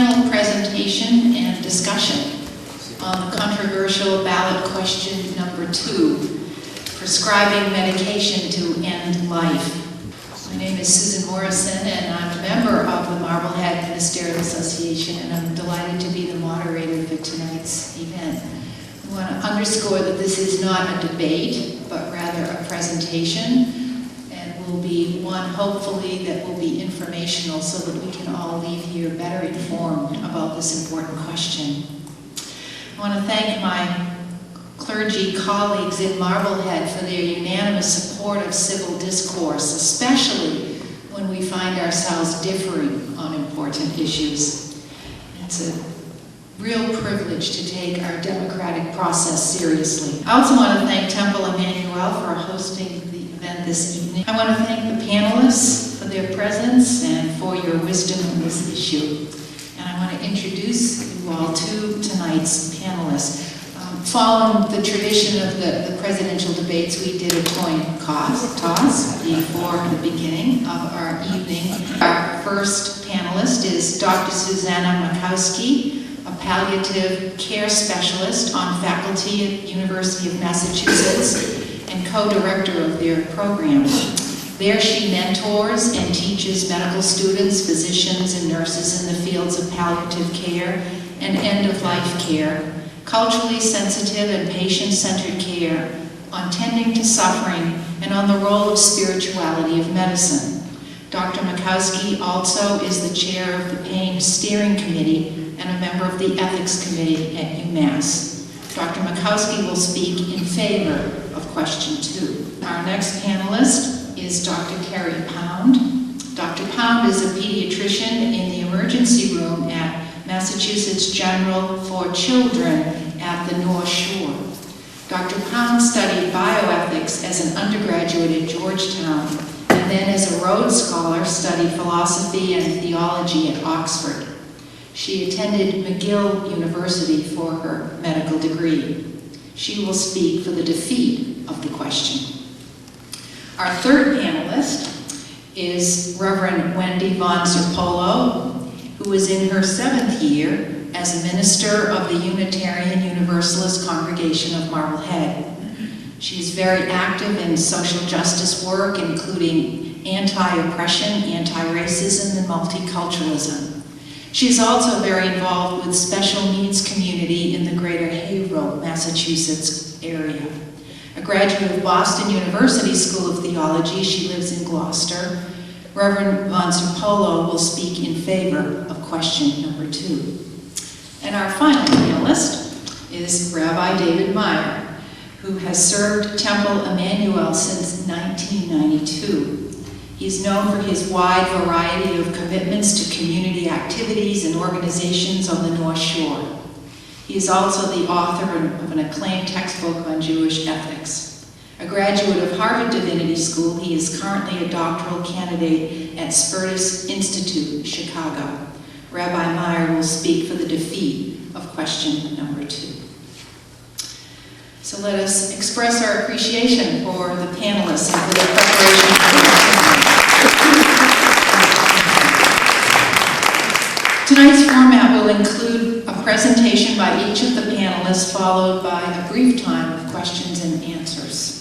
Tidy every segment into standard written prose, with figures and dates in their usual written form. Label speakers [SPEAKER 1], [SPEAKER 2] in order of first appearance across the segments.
[SPEAKER 1] panel presentation and discussion on the controversial ballot question number 2, prescribing medication to end life. My name is Susan Morrison, and I'm a member of the Marblehead Ministerial Association, and I'm delighted to be the moderator for tonight's event. I want to underscore that this is not a debate, but rather a presentation, and will be one, hopefully, that will be informational so that we can all leave here better informed about this important question. I want to thank my clergy colleagues in Marblehead for their unanimous support of civil discourse, especially when we find ourselves differing on important issues. It's a real privilege to take our democratic process seriously. I also want to thank Temple Emanu-el for hosting the event this evening. I want to thank the panelists for their presence and for your wisdom on this issue. And I want to introduce you all to tonight's panelists. Following the tradition of the presidential debates, we did a coin toss before the beginning of our evening. Our first panelist is Dr. Suzana Makowski, a palliative care specialist on faculty at University of Massachusetts and co-director of their program. There she mentors and teaches medical students, physicians, and nurses in the fields of palliative care and end-of-life care, culturally sensitive and patient-centered care, on tending to suffering, and on the role of spirituality of medicine. Dr. Makowski also is the chair of the Pain Steering Committee and a member of the Ethics Committee at UMass. Dr. Makowski will speak in favor of question 2. Our next panelist is Dr. Kerry Pound. Dr. Pound is a pediatrician in the emergency room at Massachusetts General for Children at the North Shore. Dr. Pound studied bioethics as an undergraduate at Georgetown, and then as a Rhodes Scholar studied philosophy and theology at Oxford. She attended McGill University for her medical degree. She will speak for the defeat of the question. Our third panelist is Rev Wendy von Zirpolo, who is in her 7th year as a minister of the Unitarian Universalist Congregation of Marblehead. She's very active in social justice work, including anti-oppression, anti-racism, and multiculturalism. She's also very involved with special needs community in the greater Haverhill, Massachusetts area. A graduate of Boston University School of Theology, she lives in Gloucester. Rev von Zirpolo will speak in favor of question number 2. And our final panelist is Rabbi David Meyer, who has served Temple Emanu-el since 1992. He's known for his wide variety of commitments to community activities and organizations on the North Shore. He is also the author of an acclaimed textbook on Jewish ethics. A graduate of Harvard Divinity School, he is currently a doctoral candidate at Spertus Institute, Chicago. Rabbi Meyer will speak for the defeat of question number 2. So let us express our appreciation for the panelists and for their preparation for tonight's format will include a presentation by each of the panelists, followed by a brief time of questions and answers.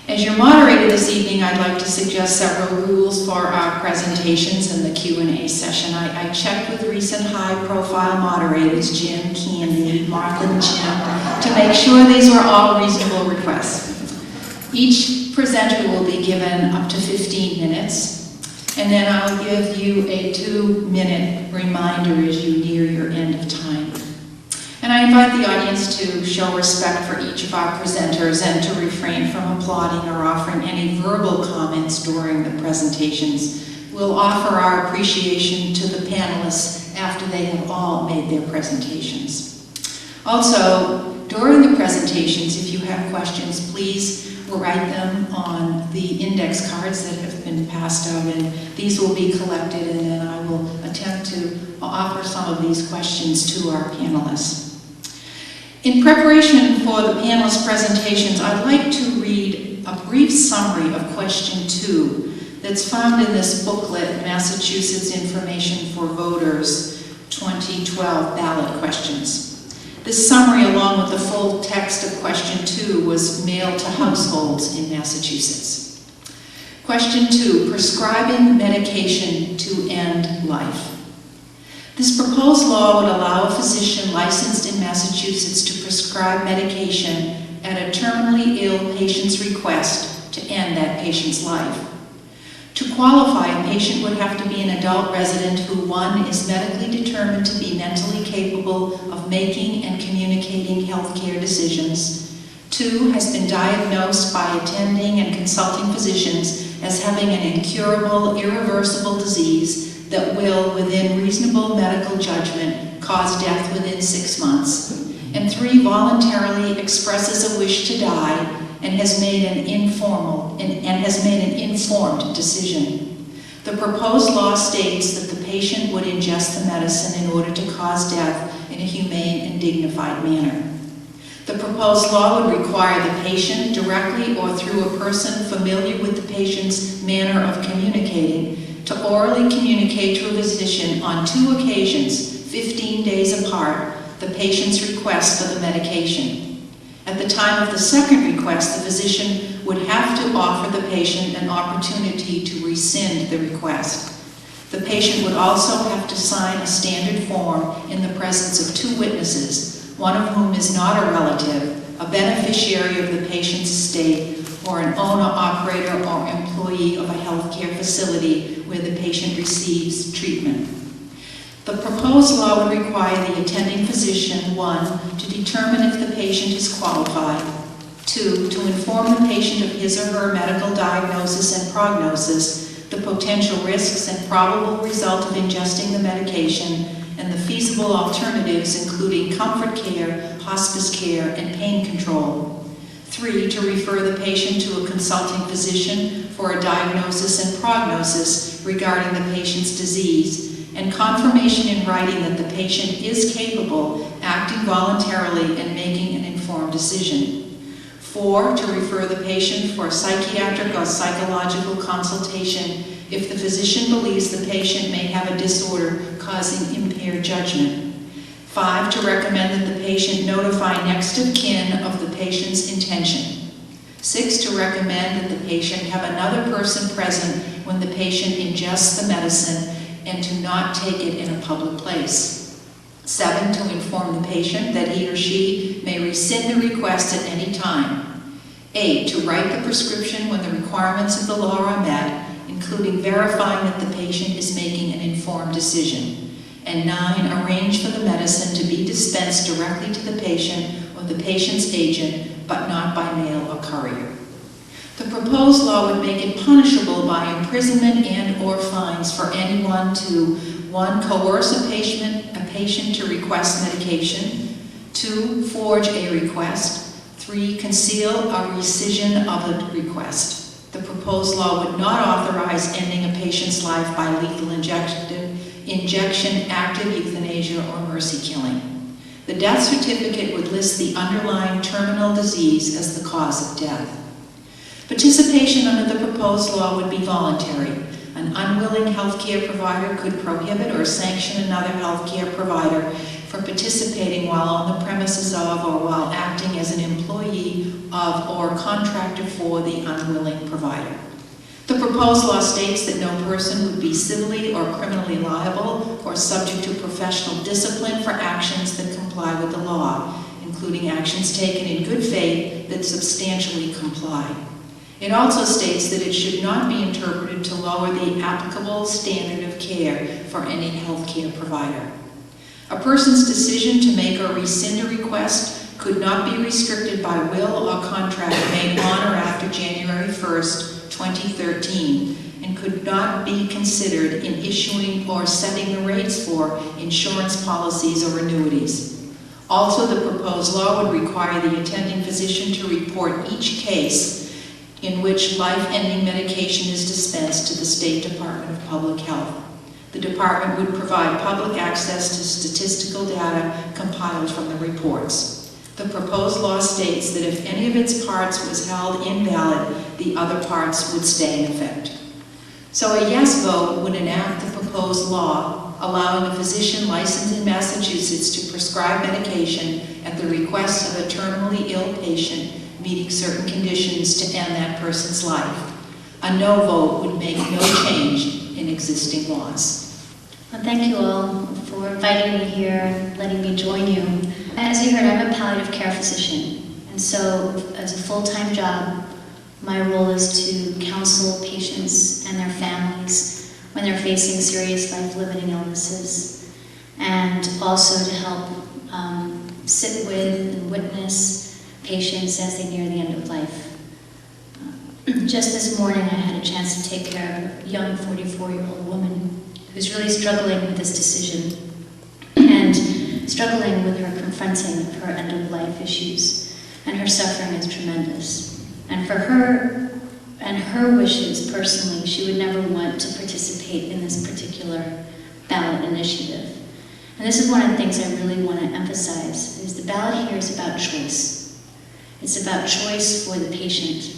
[SPEAKER 1] As your moderator this evening, I'd like to suggest several rules for our presentations in the Q&A session. I checked with recent high-profile moderators, Jim, Candy, Mark, and Jim, to make sure these were all reasonable requests. Each presenter will be given up to 15 minutes, and then I'll give you a 2-minute reminder as you near your end of time. And I invite the audience to show respect for each of our presenters and to refrain from applauding or offering any verbal comments during the presentations. We'll offer our appreciation to the panelists after they have all made their presentations. Also, during the presentations, if you have questions, please write them on the index cards that have been passed out, and these will be collected, and then I will attempt to offer some of these questions to our panelists. In preparation for the panelists' presentations, I'd like to read a brief summary of question 2 that's found in this booklet, Massachusetts Information for Voters, 2012 ballot questions. This summary, along with the full text of question 2, was mailed to households in Massachusetts. Question 2, prescribing medication to end life. This proposed law would allow a physician licensed in Massachusetts to prescribe medication at a terminally ill patient's request to end that patient's life. To qualify, a patient would have to be an adult resident who, 1, is medically determined to be mentally capable of making and communicating healthcare decisions, 2, has been diagnosed by attending and consulting physicians as having an incurable, irreversible disease that will, within reasonable medical judgment, cause death within 6 months, and 3, voluntarily expresses a wish to die and has made an informed decision. The proposed law states that the patient would ingest the medicine in order to cause death in a humane and dignified manner. The proposed law would require the patient, directly or through a person familiar with the patient's manner of communicating, to orally communicate to a physician on 2 occasions, 15 days apart, the patient's request for the medication. At the time of the second request, the physician would have to offer the patient an opportunity to rescind the request. The patient would also have to sign a standard form in the presence of 2 witnesses, one of whom is not a relative, a beneficiary of the patient's estate, or an owner, operator, or employee of a healthcare facility where the patient receives treatment. The proposed law would require the attending physician, 1, to determine if the patient is qualified, 2, to inform the patient of his or her medical diagnosis and prognosis, the potential risks and probable result of ingesting the medication, and the feasible alternatives including comfort care, hospice care, and pain control. 3, to refer the patient to a consulting physician for a diagnosis and prognosis regarding the patient's disease, and confirmation in writing that the patient is capable, acting voluntarily, and making an informed decision. 4, to refer the patient for a psychiatric or psychological consultation if the physician believes the patient may have a disorder causing impaired judgment. 5, to recommend that the patient notify next of kin of the patient's intention. 6, to recommend that the patient have another person present when the patient ingests the medicine and to not take it in a public place. 7, to inform the patient that he or she may rescind the request at any time. 8, to write the prescription when the requirements of the law are met, including verifying that the patient is making an informed decision. And 9, arrange for the medicine to be dispensed directly to the patient or the patient's agent, but not by mail or courier. The proposed law would make it punishable by imprisonment and/or fines for anyone to 1, coerce a patient to request medication, 2, forge a request, 3, conceal a rescission of a request. The proposed law would not authorize ending a patient's life by lethal injection, active euthanasia, or mercy killing. The death certificate would list the underlying terminal disease as the cause of death. Participation under the proposed law would be voluntary. An unwilling healthcare provider could prohibit or sanction another healthcare provider for participating while on the premises of or while acting as an employee of or contractor for the unwilling provider. The proposed law states that no person would be civilly or criminally liable or subject to professional discipline for actions that comply with the law, including actions taken in good faith that substantially comply. It also states that it should not be interpreted to lower the applicable standard of care for any healthcare provider. A person's decision to make or rescind a request could not be restricted by will or contract made on or after January 1st, 2013, and could not be considered in issuing or setting the rates for insurance policies or annuities. Also, the proposed law would require the attending physician to report each case in which life-ending medication is dispensed to the State Department of Public Health. The department would provide public access to statistical data compiled from the reports. The proposed law states that if any of its parts was held invalid, the other parts would stay in effect. So a yes vote would enact the proposed law, allowing a physician licensed in Massachusetts to prescribe medication at the request of a terminally ill patient meeting certain conditions to end that person's life. A no vote would make no change in existing laws.
[SPEAKER 2] Well, thank you all for inviting me here and letting me join you. As you heard, I'm a palliative care physician, and so as a full-time job, my role is to counsel patients and their families when they're facing serious life-limiting illnesses, and also to help sit with and witness patients as they near the end of life. Just this morning, I had a chance to take care of a young 44-year-old woman who's really struggling with this decision and struggling with her confronting of her end-of-life issues, and her suffering is tremendous. And for her and her wishes personally, she would never want to participate in this particular ballot initiative. And this is one of the things I really want to emphasize, is the ballot here is about choice. It's about choice for the patient.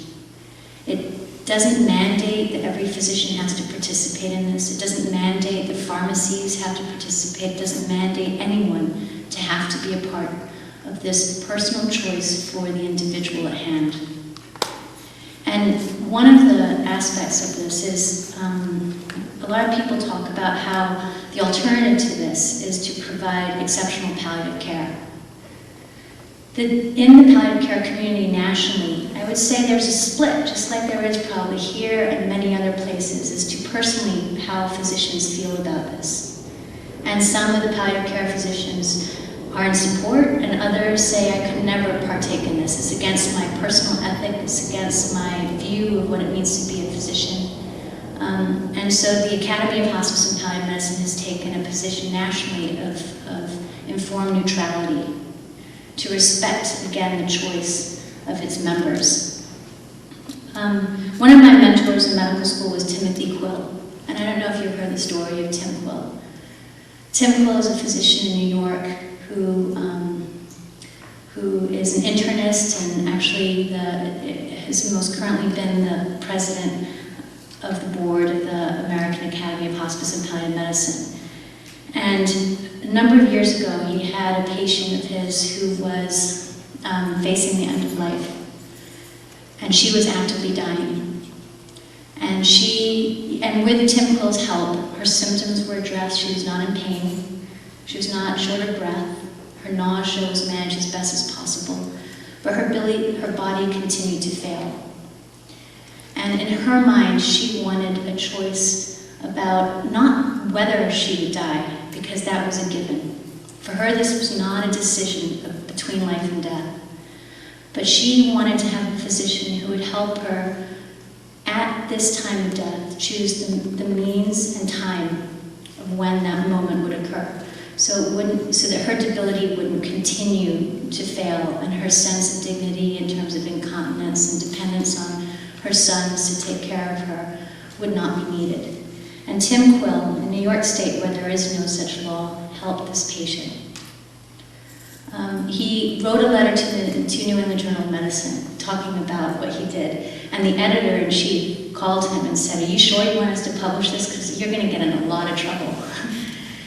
[SPEAKER 2] It doesn't mandate that every physician has to participate in this. It doesn't mandate that pharmacies have to participate. It doesn't mandate anyone to have to be a part of this personal choice for the individual at hand. And one of the aspects of this is a lot of people talk about how the alternative to this is to provide exceptional palliative care. In the palliative care community nationally, I would say there's a split, just like there is probably here and many other places, as to personally how physicians feel about this. And some of the palliative care physicians are in support, and others say, I could never partake in this. It's against my personal ethic, it's against my view of what it means to be a physician. And so the Academy of Hospice and Palliative Medicine has taken a position nationally of informed neutrality to respect, again, the choice of its members. One of my mentors in medical school was Timothy Quill, and I don't know if you've heard the story of Tim Quill. Tim Quill is a physician in New York who is an internist and actually has most currently been the president of the board of the American Academy of Hospice and Palliative Medicine. And a number of years ago, he had a patient of his who was facing the end of life, and she was actively dying. And with Tim Quill's help, her symptoms were addressed. She was not in pain. She was not short of breath. Her nausea was managed as best as possible, but her body continued to fail. And in her mind, she wanted a choice about not whether she would die, because that was a given. For her, this was not a decision between life and death. But she wanted to have a physician who would help her at this time of death choose the means and time of when that moment would occur. So that her debility wouldn't continue to fail, and her sense of dignity in terms of incontinence and dependence on her sons to take care of her would not be needed. And Tim Quill, in New York State, where there is no such law, helped this patient. He wrote a letter to New England Journal of Medicine talking about what he did. And the editor-in-chief called him and said, "Are you sure you want us to publish this? Because you're going to get in a lot of trouble."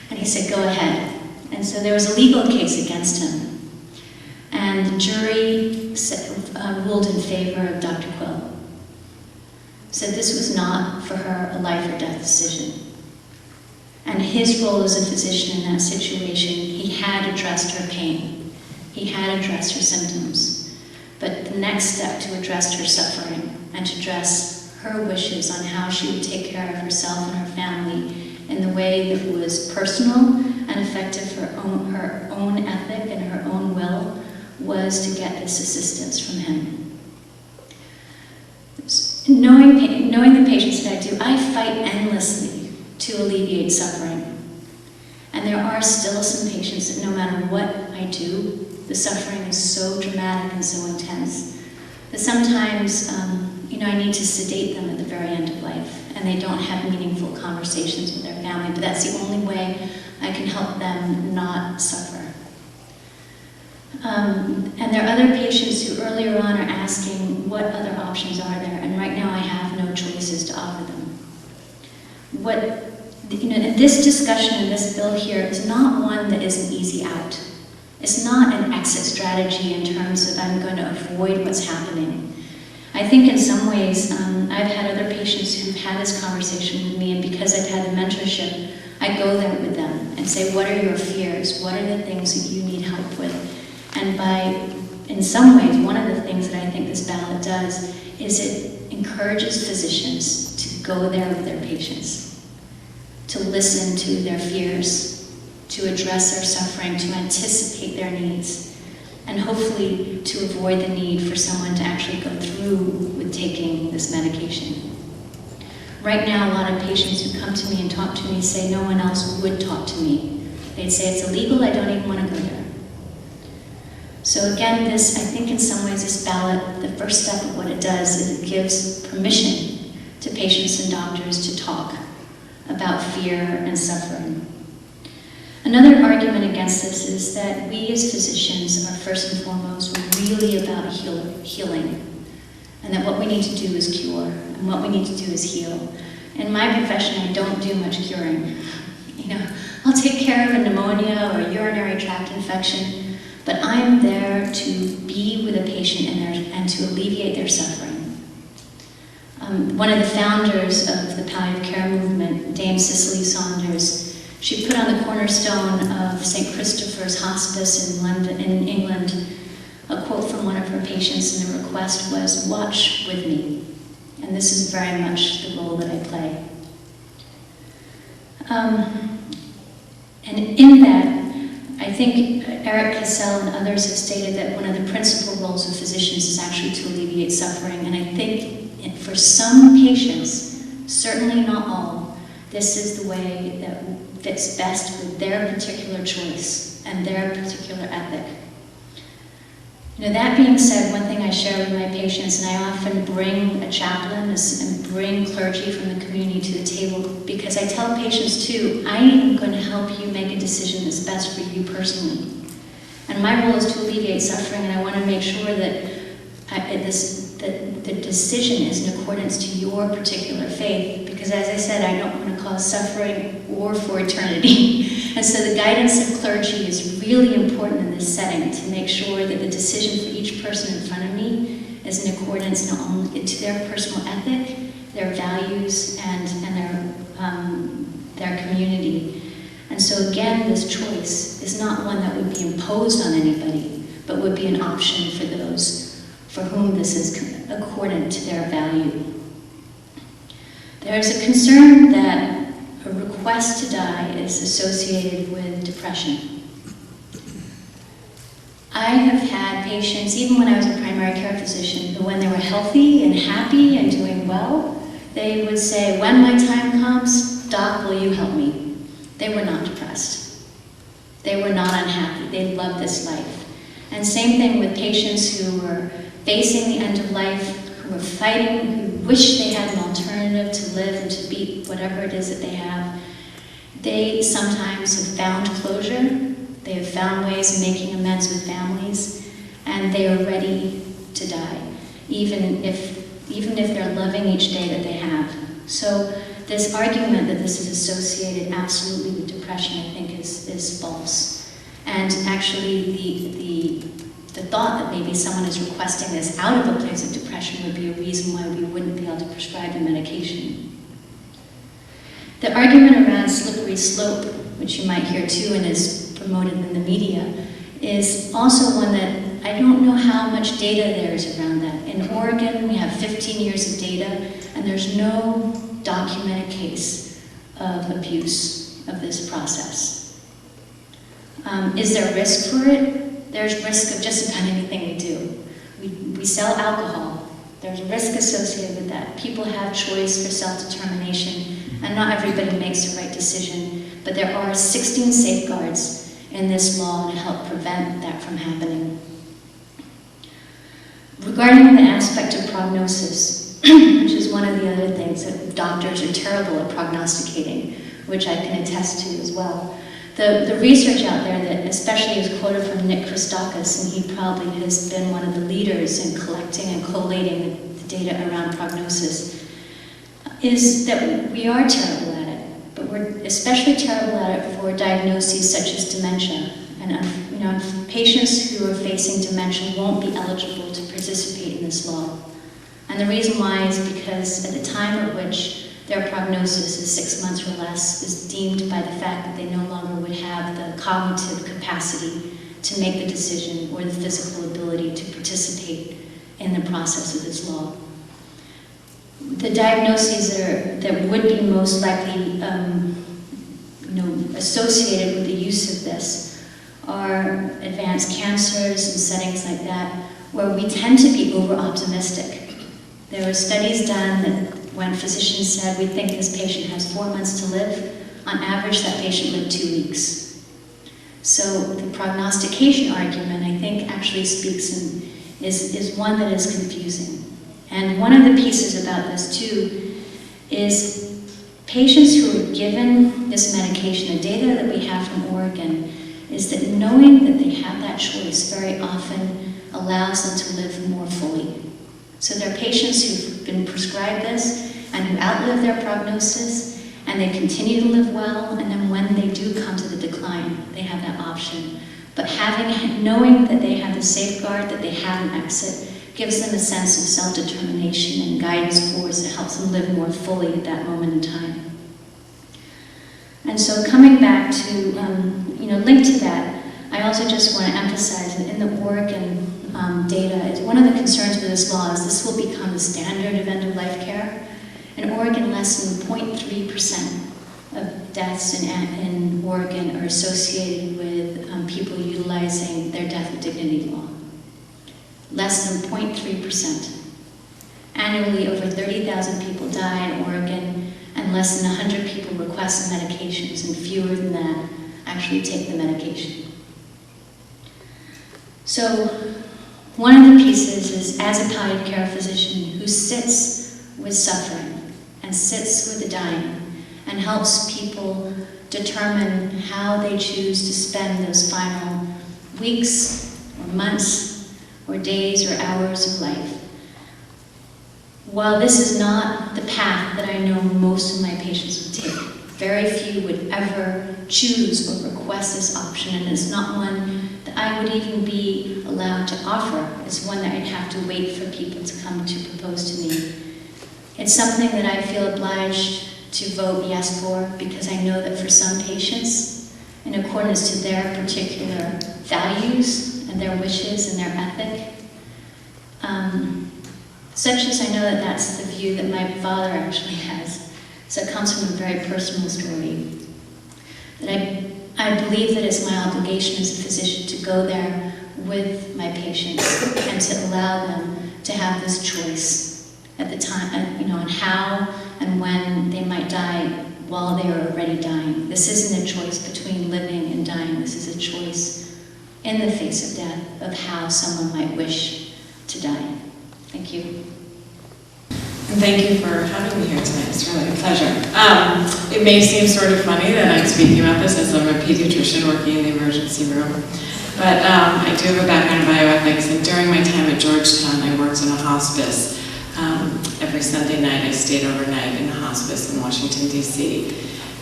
[SPEAKER 2] And he said, "Go ahead." And so there was a legal case against him. And the jury ruled in favor of Dr. Quill. Said this was not for her a life or death decision. And his role as a physician in that situation, he had addressed her pain. He had addressed her symptoms. But the next step to address her suffering and to address her wishes on how she would take care of herself and her family in the way that was personal and effective for her own ethic and her own will was to get this assistance from him. Knowing the patients that I do, I fight endlessly to alleviate suffering. And there are still some patients that no matter what I do, the suffering is so dramatic and so intense that sometimes I need to sedate them at the very end of life, and they don't have meaningful conversations with their family, but that's the only way I can help them not suffer. And there are other patients who earlier on are asking what other options are there, and right now I have no choices to offer them. What this discussion and this bill here is not one that is an easy out. It's not an exit strategy in terms of I'm going to avoid what's happening. I think in some ways, I've had other patients who've had this conversation with me, and because I've had the mentorship, I go there with them and say, what are your fears? What are the things that you need help with? And in some ways, one of the things that I think this ballot does is it encourages physicians to go there with their patients, to listen to their fears, to address their suffering, to anticipate their needs, and hopefully to avoid the need for someone to actually go through with taking this medication. Right now, a lot of patients who come to me and talk to me say no one else would talk to me. They'd say it's illegal, I don't even want to go there. So again, this, I think in some ways, this ballot, the first step of what it does is it gives permission to patients and doctors to talk about fear and suffering. Another argument against this is that we as physicians are first and foremost really about healing, and that what we need to do is cure, and what we need to do is heal. In my profession, I don't do much curing. I'll take care of a pneumonia or a urinary tract infection, but I'm there to be with a patient and to alleviate their suffering. One of the founders of the palliative care movement, Dame Cicely Saunders, she put on the cornerstone of St. Christopher's Hospice in England, a quote from one of her patients, and the request was, "Watch with me." And this is very much the role that I play. And in that, I think Eric Cassell and others have stated that one of the principal roles of physicians is actually to alleviate suffering. And I think for some patients, certainly not all, this is the way that fits best with their particular choice and their particular ethic. That being said, one thing I share with my patients, and I often bring a chaplain and bring clergy from the community to the table, because I tell patients too, I am going to help you make a decision that's best for you personally. And my role is to alleviate suffering, and I want to make sure that the decision is in accordance to your particular faith, because as I said, I don't want to cause suffering or for eternity. And so the guidance of clergy is really important in this setting, to make sure that the decision for each person in front of me is in accordance not only to their personal ethic, their values, and their community. And so again, this choice is not one that would be imposed on anybody, but would be an option for those for whom this is accordant to their value. There's a concern that a request to die is associated with depression. I have had patients, even when I was a primary care physician, who when they were healthy and happy and doing well, they would say, "When my time comes, Doc, will you help me?" They were not depressed. They were not unhappy. They loved this life. And same thing with patients who were facing the end of life, who were fighting, who wish they had an alternative to live and to beat whatever it is that they have. They sometimes have found closure, they have found ways of making amends with families, and they are ready to die, even if they're loving each day that they have. So this argument that this is associated absolutely with depression, I think, is false. And actually, the thought that maybe someone is requesting this out of a place of depression would be a reason why we wouldn't be able to prescribe the medication. The argument around slippery slope, which you might hear too and is promoted in the media, is also one that I don't know how much data there is around that. In Oregon, we have 15 years of data, and there's no documented case of abuse of this process. Is there risk for it? There's risk of just about anything we do. We sell alcohol. There's risk associated with that. People have choice for self-determination, and not everybody makes the right decision, but there are 16 safeguards in this law to help prevent that from happening. Regarding the aspect of prognosis, which is one of the other things that doctors are terrible at prognosticating, which I can attest to as well. The research out there that especially is quoted from Nick Christakis, and he probably has been one of the leaders in collecting and collating the data around prognosis, is that we are terrible at it, but we're we're especially terrible at it for diagnoses such as dementia. And patients who are facing dementia won't be eligible to participate in this law. And the reason why is because at the time at which their prognosis is 6 months or less is deemed by the fact that they no longer would have the cognitive capacity to make the decision or the physical ability to participate in the process of this law. The diagnoses that would be most likely associated with the use of this are advanced cancers and settings like that, where we tend to be over-optimistic. There were studies done that when physicians said, we think this patient has 4 months to live, on average that patient lived 2 weeks. So the prognostication argument, I think, actually speaks and is one that is confusing. And one of the pieces about this too is patients who are given this medication, the data that we have from Oregon is that knowing that they have that choice very often allows them to live more fully. So there are patients who've been prescribed this and who outlive their prognosis, and they continue to live well, and then when they do come to the decline, they have that option. But knowing that they have the safeguard, that they have an exit, gives them a sense of self-determination and guidance force that helps them live more fully at that moment in time. And so coming back to, linked to that, I also just want to emphasize that in the Oregon data, one of the concerns with this law is this will become the standard of end-of-life care. In Oregon, less than 0.3% of deaths in Oregon are associated with people utilizing their death with dignity law. Less than 0.3%. Annually, over 30,000 people die in Oregon, and less than 100 people request the medications, and fewer than that actually take the medication. So, one of the pieces is, as a palliative care physician who sits with suffering and sits with the dying and helps people determine how they choose to spend those final weeks or months or days or hours of life. While this is not the path that I know most of my patients would take, very few would ever choose or request this option, and it's not one that I would even be allowed to offer. It's one that I'd have to wait for people to come to propose to me. It's something that I feel obliged to vote yes for, because I know that for some patients, in accordance to their particular values and their wishes and their ethic, such as I know that that's the view that my father actually has. So it comes from a very personal story. That I believe that it's my obligation as a physician to go there with my patients and to allow them to have this choice at the time, and how and when they might die while they are already dying. This isn't a choice between living and dying. This is a choice in the face of death of how someone might wish to die. Thank you.
[SPEAKER 3] And thank you for having me here tonight. It's really a pleasure. It may seem sort of funny that I'm speaking about this as I'm a pediatrician working in the emergency room, but I do have a background in bioethics, and during my time at Georgetown, I worked in a hospice. Every Sunday night, I stayed overnight in a hospice in Washington, D.C.,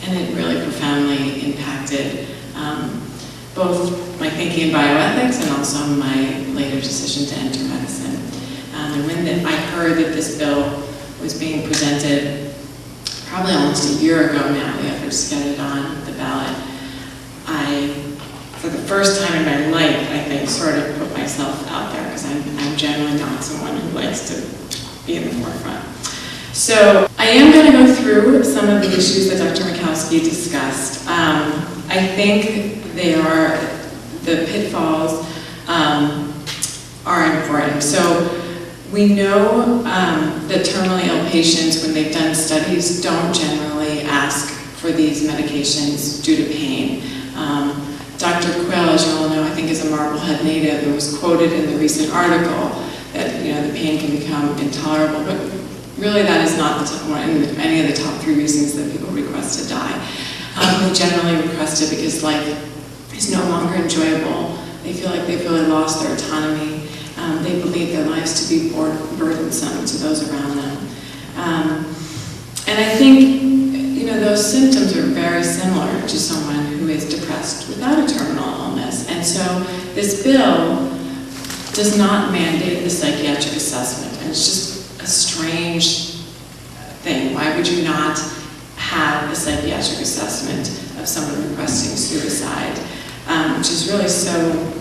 [SPEAKER 3] and it really profoundly impacted both my thinking in bioethics and also my later decision to enter medicine. And when I heard that this bill was being presented probably almost a year ago now, the efforts to get it on the ballot, I, for the first time in my life, I think, sort of put myself out there, because I'm generally not someone who likes to be in the forefront. So I am going to go through some of the issues that Dr. Makowski discussed. I think the pitfalls are important. So we know that terminally ill patients, when they've done studies, don't generally ask for these medications due to pain. Dr. Quill, as you all know, I think is a Marblehead native, and was quoted in the recent article that the pain can become intolerable, but really that is not any of the top 3 reasons that people request to die. They generally request it because life is no longer enjoyable. They feel like they've really lost their autonomy. They believe their lives to be burdensome to those around them. And I think, those symptoms are very similar to someone who is depressed without a terminal illness. And so this bill does not mandate the psychiatric assessment. And it's just a strange thing. Why would you not have a psychiatric assessment of someone requesting suicide, which is really so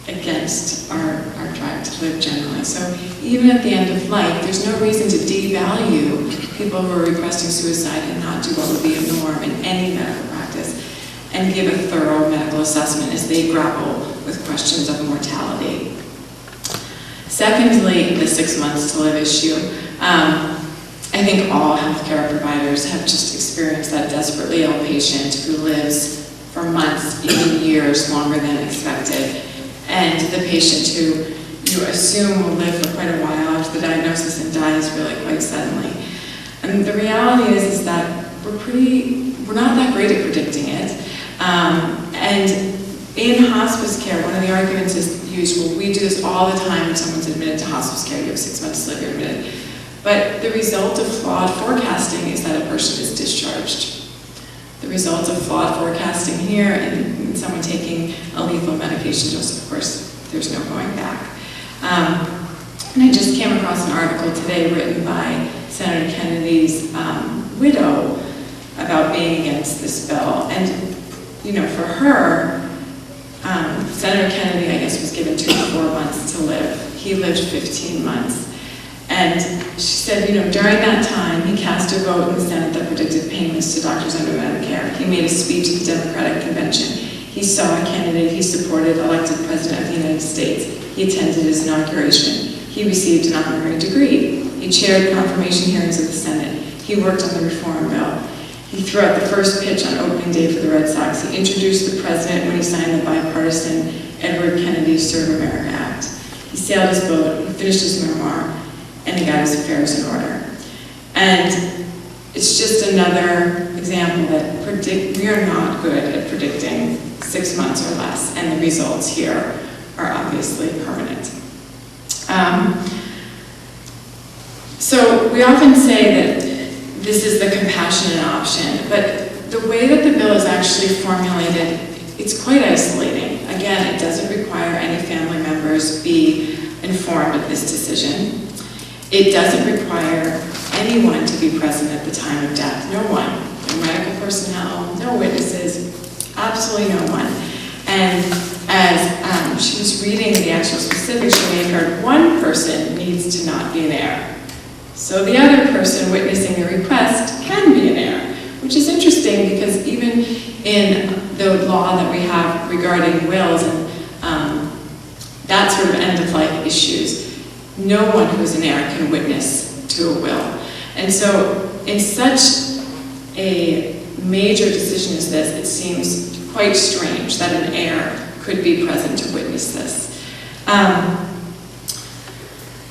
[SPEAKER 3] against our drive to live generally. So even at the end of life, there's no reason to devalue people who are requesting suicide and not do what would be a norm in any medical practice, and give a thorough medical assessment as they grapple with questions of mortality. Secondly, the 6 months to live issue. I think all healthcare providers have just experienced that desperately ill patient who lives for months, even years longer than expected, and the patient who you assume will live for quite a while after the diagnosis and dies really quite suddenly. And the reality is that we're not that great at predicting it. And in hospice care, one of the arguments is used, well, we do this all the time when someone's admitted to hospice care. You have 6 months to live, you're admitted. But the result of flawed forecasting is that a person is discharged. The result of flawed forecasting here and someone taking a lethal medication dose, of course, there's no going back. And I just came across an article today written by Senator Kennedy's widow about being against this bill. And, for her, Senator Kennedy, I guess, was given 2 to 4 months to live. He lived 15 months. And she said, during that time, he cast a vote in the Senate that predicted payments to doctors under Medicare. He made a speech at the Democratic Convention. He saw a candidate he supported elected President of the United States. He attended his inauguration. He received an honorary degree. He chaired confirmation hearings of the Senate. He worked on the reform bill. He threw out the first pitch on opening day for the Red Sox. He introduced the president when he signed the bipartisan Edward Kennedy Serve America Act. He sailed his boat, he finished his memoir, and he got his affairs in order. And it's just another example that we are not good at predicting 6 months or less, and the results here are obviously permanent. So we often say that this is the compassionate option, but the way that the bill is actually formulated, it's quite isolating. Again, it doesn't require any family members be informed of this decision. It doesn't require anyone to be present at the time of death. No one. No medical personnel, no witnesses, absolutely no one. And as she was reading the actual specifics, she may have heard one person needs to not be an heir. So the other person witnessing the request can be an heir, which is interesting because even in the law that we have regarding wills and that sort of end-of-life issues, no one who is an heir can witness to a will. And so in such a major decision as this, it seems quite strange that an heir could be present to witness this.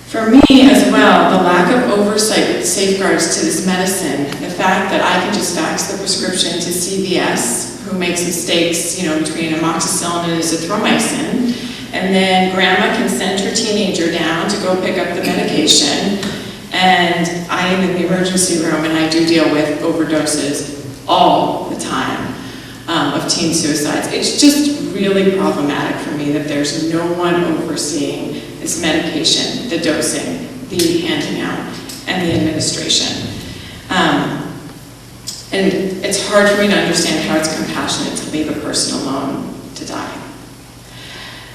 [SPEAKER 3] For me as well, the lack of oversight safeguards to this medicine, the fact that I can just fax the prescription to CVS, who makes mistakes, between amoxicillin and azithromycin, and then grandma can send her teenager down to go pick up the medication, and I am in the emergency room and I do deal with overdoses all the time of teen suicides. It's just really problematic for me that there's no one overseeing this medication, the dosing, the handing out, and the administration. And it's hard for me to understand how it's compassionate to leave a person alone to die.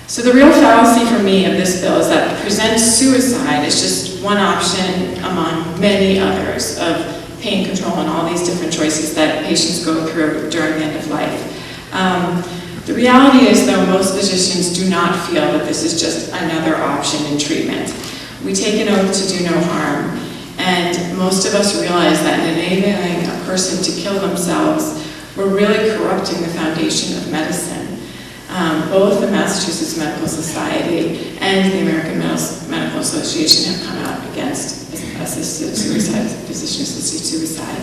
[SPEAKER 3] So the real fallacy for me of this bill is that it presents suicide as just one option among many others of pain control and all these different choices that patients go through during the end of life. The reality is, though, most physicians do not feel that this is just another option in treatment. We take an oath to do no harm, and most of us realize that in enabling a person to kill themselves, we're really corrupting the foundation of medicine. Both the Massachusetts Medical Society and the American Medical Association have come out against assisted suicide, physician-assisted suicide.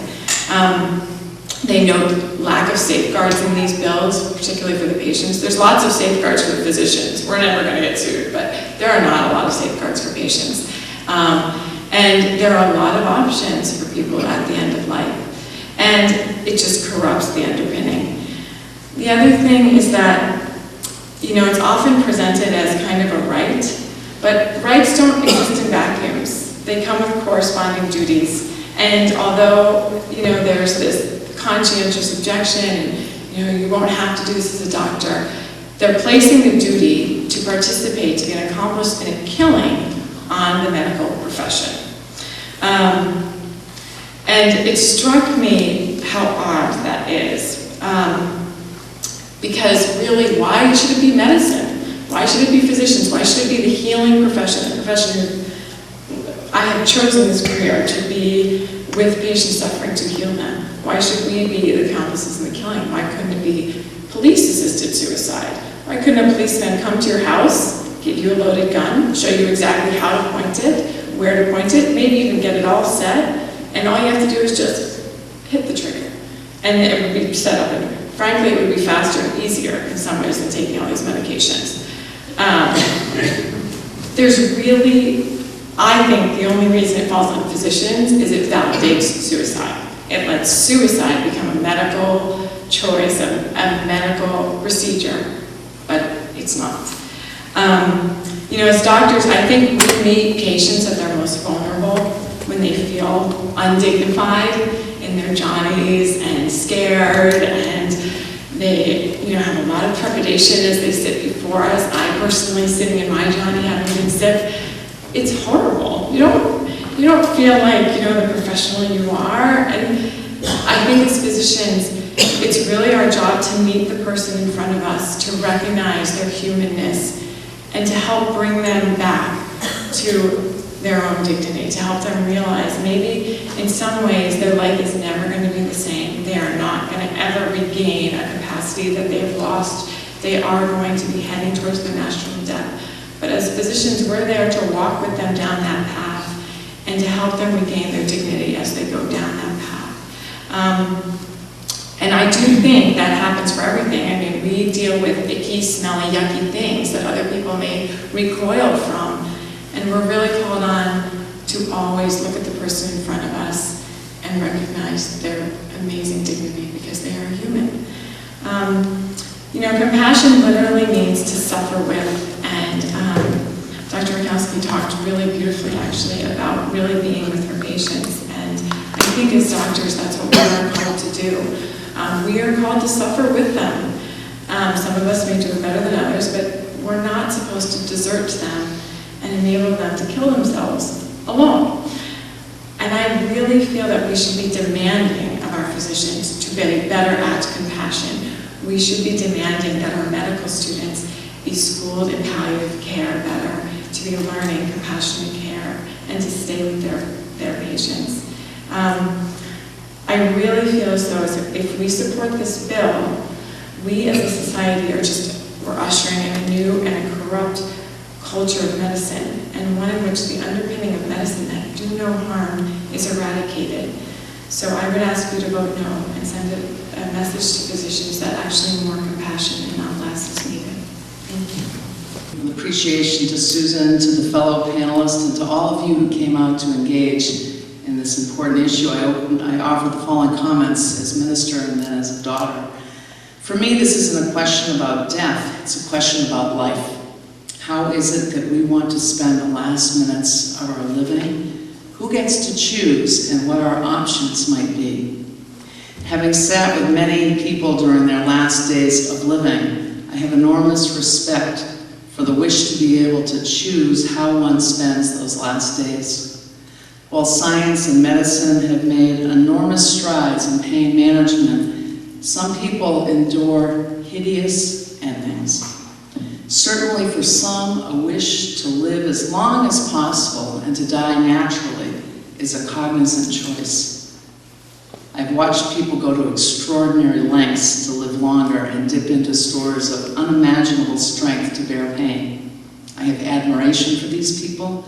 [SPEAKER 3] They note lack of safeguards in these bills, particularly for the patients. There's lots of safeguards for the physicians. We're never going to get sued, but there are not a lot of safeguards for patients. And there are a lot of options for people at the end of life. And it just corrupts the underpinning. The other thing is that, it's often presented as kind of a right, but rights don't exist in vacuums. They come with corresponding duties. And although, there's this conscientious objection, and, you won't have to do this as a doctor, they're placing the duty to participate in an accomplice in a killing on the medical profession. And it struck me how odd that is. Because really, why should it be medicine? Why should it be physicians? Why should it be the healing profession, the profession I have chosen this career to be with patients suffering to heal them? Why should we be the accomplices in the killing? Why couldn't it be police-assisted suicide? Why couldn't a policeman come to your house, give you a loaded gun, show you exactly how to point it, where to point it, maybe even get it all set, and all you have to do is just hit the trigger, and it would be set up. And frankly, it would be faster and easier in some ways than taking all these medications. There's really, I think the only reason it falls on physicians is it validates suicide. It lets suicide become a medical choice, a medical procedure, but it's not. As doctors, I think we meet patients at their most vulnerable when they feel undignified in their johnnies and scared, and they have a lot of trepidation as they sit before us. I personally, sitting in my johnny, having been sick, it's horrible. You don't feel like the professional you are. And I think as physicians, it's really our job to meet the person in front of us, to recognize their humanness, and to help bring them back to their own dignity, to help them realize maybe in some ways their life is never going to be the same. They are not going to ever regain a capacity that they've lost. They are going to be heading towards their natural death. But as physicians, we're there to walk with them down that path and to help them regain their dignity as they go down that path. And I do think that happens for everything. I mean, we deal with icky, smelly, yucky things that other people may recoil from. And we're really called on to always look at the person in front of us and recognize their amazing dignity because they are human. Compassion literally means to suffer with. And Dr. Makowski talked really beautifully, actually, about really being with her patients. And I think as doctors, that's what we are called to do. We are called to suffer with them. Some of us may do it better than others, but we're not supposed to desert them and enable them to kill themselves alone. And I really feel that we should be demanding of our physicians to be better at compassion. We should be demanding that our medical students be schooled in palliative care better, to be learning compassionate care, and to stay with their patients. I really feel as though if we support this bill, we as a society we're ushering in a new and a corrupt culture of medicine, and one in which the underpinning of medicine that do no harm is eradicated. So I would ask you to vote no and send a message to physicians that actually more compassion and not less is needed. Thank you.
[SPEAKER 4] An appreciation to Susan, to the fellow panelists, and to all of you who came out to engage in this important issue. I offer the following comments as minister and then as a daughter. For me, this isn't a question about death, it's a question about life. How is it that we want to spend the last minutes of our living? Who gets to choose and what our options might be? Having sat with many people during their last days of living, I have enormous respect for the wish to be able to choose how one spends those last days. While science and medicine have made enormous strides in pain management, some people endure hideous endings. Certainly for some, a wish to live as long as possible and to die naturally is a cognizant choice. I've watched people go to extraordinary lengths to live longer and dip into stores of unimaginable strength to bear pain. I have admiration for these people.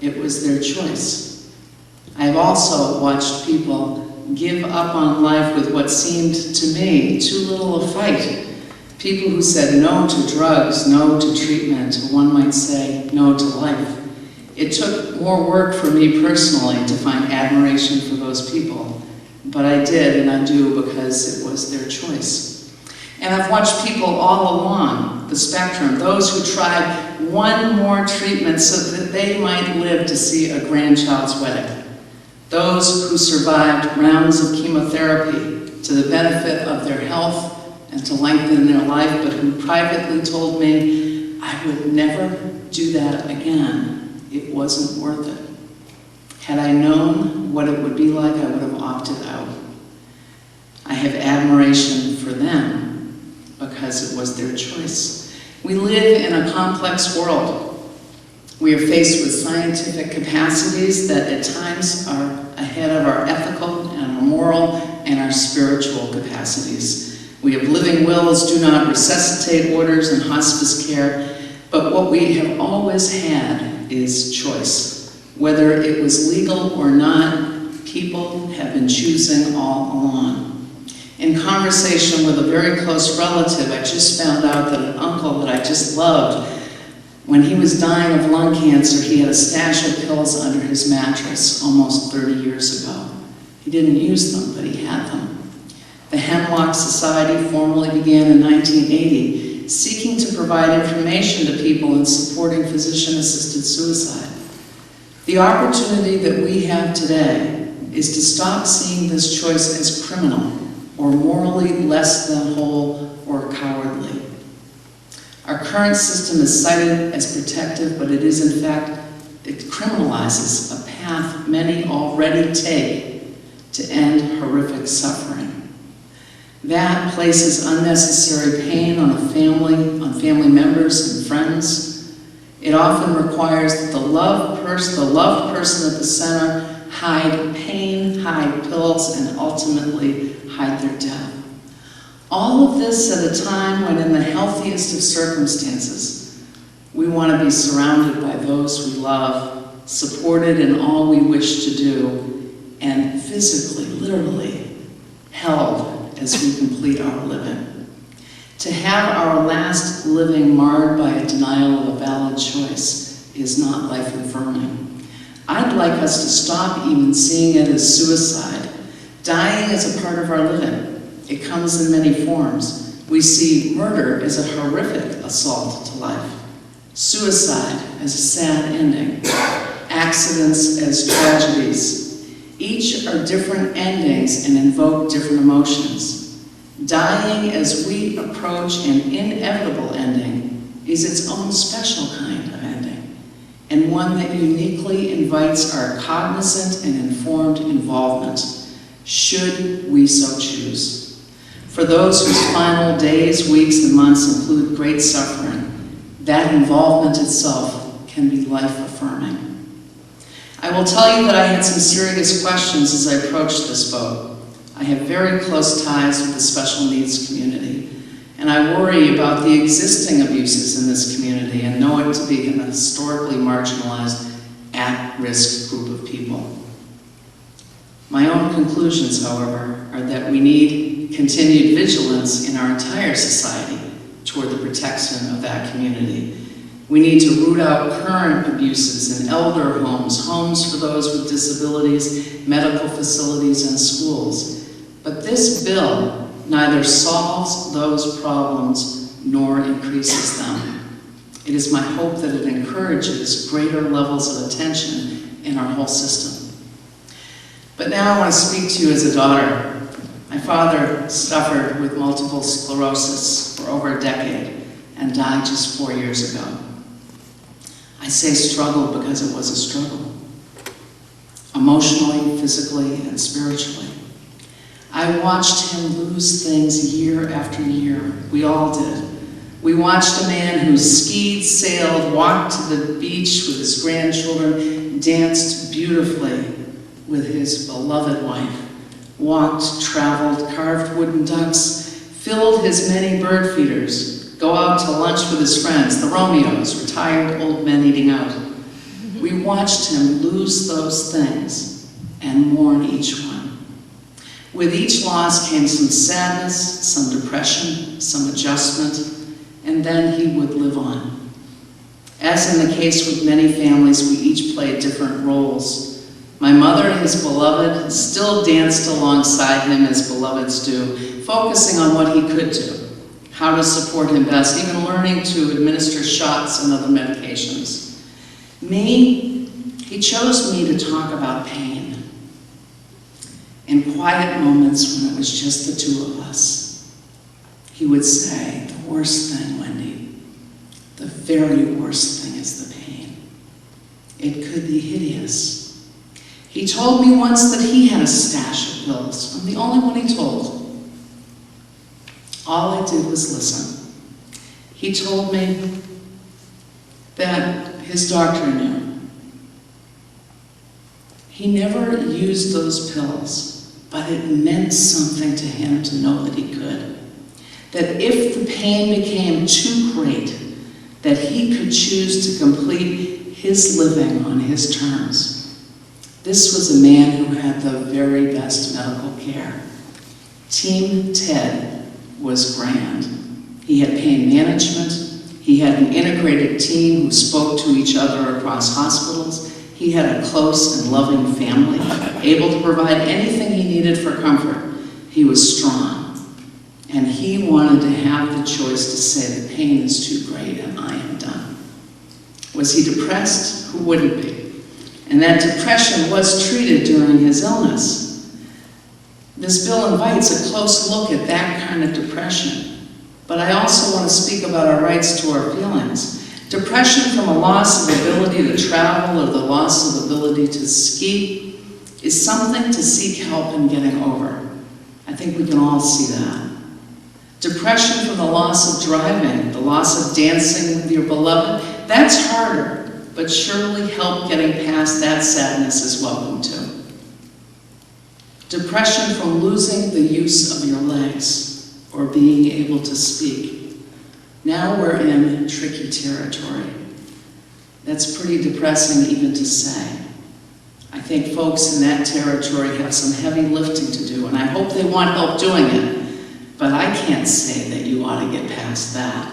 [SPEAKER 4] It was their choice. I've also watched people give up on life with what seemed to me too little a fight. People who said no to drugs, no to treatment, one might say no to life. It took more work for me personally to find admiration for those people but I did, and I do, because it was their choice. And I've watched people all along the spectrum, those who tried one more treatment so that they might live to see a grandchild's wedding, those who survived rounds of chemotherapy to the benefit of their health and to lengthen their life, but who privately told me, I would never do that again. It wasn't worth it. Had I known what it would be like, I would have opted out. I have admiration for them because it was their choice. We live in a complex world. We are faced with scientific capacities that at times are ahead of our ethical and our moral and our spiritual capacities. We have living wills, do not resuscitate orders, and hospice care, but what we have always had is choice. Whether it was legal or not, people have been choosing all along. In conversation with a very close relative, I just found out that an uncle that I just loved, when he was dying of lung cancer, he had a stash of pills under his mattress almost 30 years ago. He didn't use them, but he had them. The Hemlock Society formally began in 1980, seeking to provide information to people in supporting physician-assisted suicide. The opportunity that we have today is to stop seeing this choice as criminal or morally less than whole or cowardly. Our current system is cited as protective, but it is in fact, it criminalizes a path many already take to end horrific suffering. That places unnecessary pain on family members and friends. It often requires that the loved person at the center hide pain, hide pills, and ultimately hide their death. All of this at a time when in the healthiest of circumstances, we want to be surrounded by those we love, supported in all we wish to do, and physically, literally, held as we complete our living. To have our last living marred by a denial of a valid choice is not life-affirming. I'd like us to stop even seeing it as suicide. Dying is a part of our living. It comes in many forms. We see murder as a horrific assault to life, suicide as a sad ending, accidents as tragedies. Each are different endings and invoke different emotions. Dying as we approach an inevitable ending is its own special kind of ending, and one that uniquely invites our cognizant and informed involvement, should we so choose. For those whose final days, weeks, and months include great suffering, that involvement itself can be life-affirming. I will tell you that I had some serious questions as I approached this vote. I have very close ties with the special needs community, and I worry about the existing abuses in this community and know it to be an historically marginalized, at-risk group of people. My own conclusions, however, are that we need continued vigilance in our entire society toward the protection of that community. We need to root out current abuses in elder homes, homes for those with disabilities, medical facilities, and schools. But this bill neither solves those problems nor increases them. It is my hope that it encourages greater levels of attention in our whole system. But now I want to speak to you as a daughter. My father suffered with multiple sclerosis for over a decade and died just 4 years ago. I say struggle because it was a struggle, emotionally, physically, and spiritually. I watched him lose things year after year. We all did. We watched a man who skied, sailed, walked to the beach with his grandchildren, danced beautifully with his beloved wife, walked, traveled, carved wooden ducks, filled his many bird feeders, go out to lunch with his friends, the Romeos, retired old men eating out. We watched him lose those things and mourn each one. With each loss came some sadness, some depression, some adjustment, and then he would live on. As in the case with many families, we each played different roles. My mother, his beloved, still danced alongside him as beloveds do, focusing on what he could do, how to support him best, even learning to administer shots and other medications. Me, he chose me to talk about pain. In quiet moments when it was just the two of us, he would say, "The worst thing, Wendy, the very worst thing is the pain. It could be hideous." He told me once that he had a stash of pills. I'm the only one he told. All I did was listen. He told me that his doctor knew. He never used those pills, but it meant something to him to know that he could. That if the pain became too great, that he could choose to complete his living on his terms. This was a man who had the very best medical care. Team Ted was grand. He had pain management. He had an integrated team who spoke to each other across hospitals. He had a close and loving family, able to provide anything he needed for comfort. He was strong. And he wanted to have the choice to say the pain is too great and I am done. Was he depressed? Who wouldn't be? And that depression was treated during his illness. This bill invites a close look at that kind of depression. But I also want to speak about our rights to our feelings. Depression from a loss of ability to travel or the loss of ability to ski is something to seek help in getting over. I think we can all see that. Depression from the loss of driving, the loss of dancing with your beloved, that's harder. But surely help getting past that sadness is welcome too. Depression from losing the use of your legs or being able to speak. Now we're in tricky territory. That's pretty depressing even to say. I think folks in that territory have some heavy lifting to do, and I hope they want help doing it. But I can't say that you ought to get past that.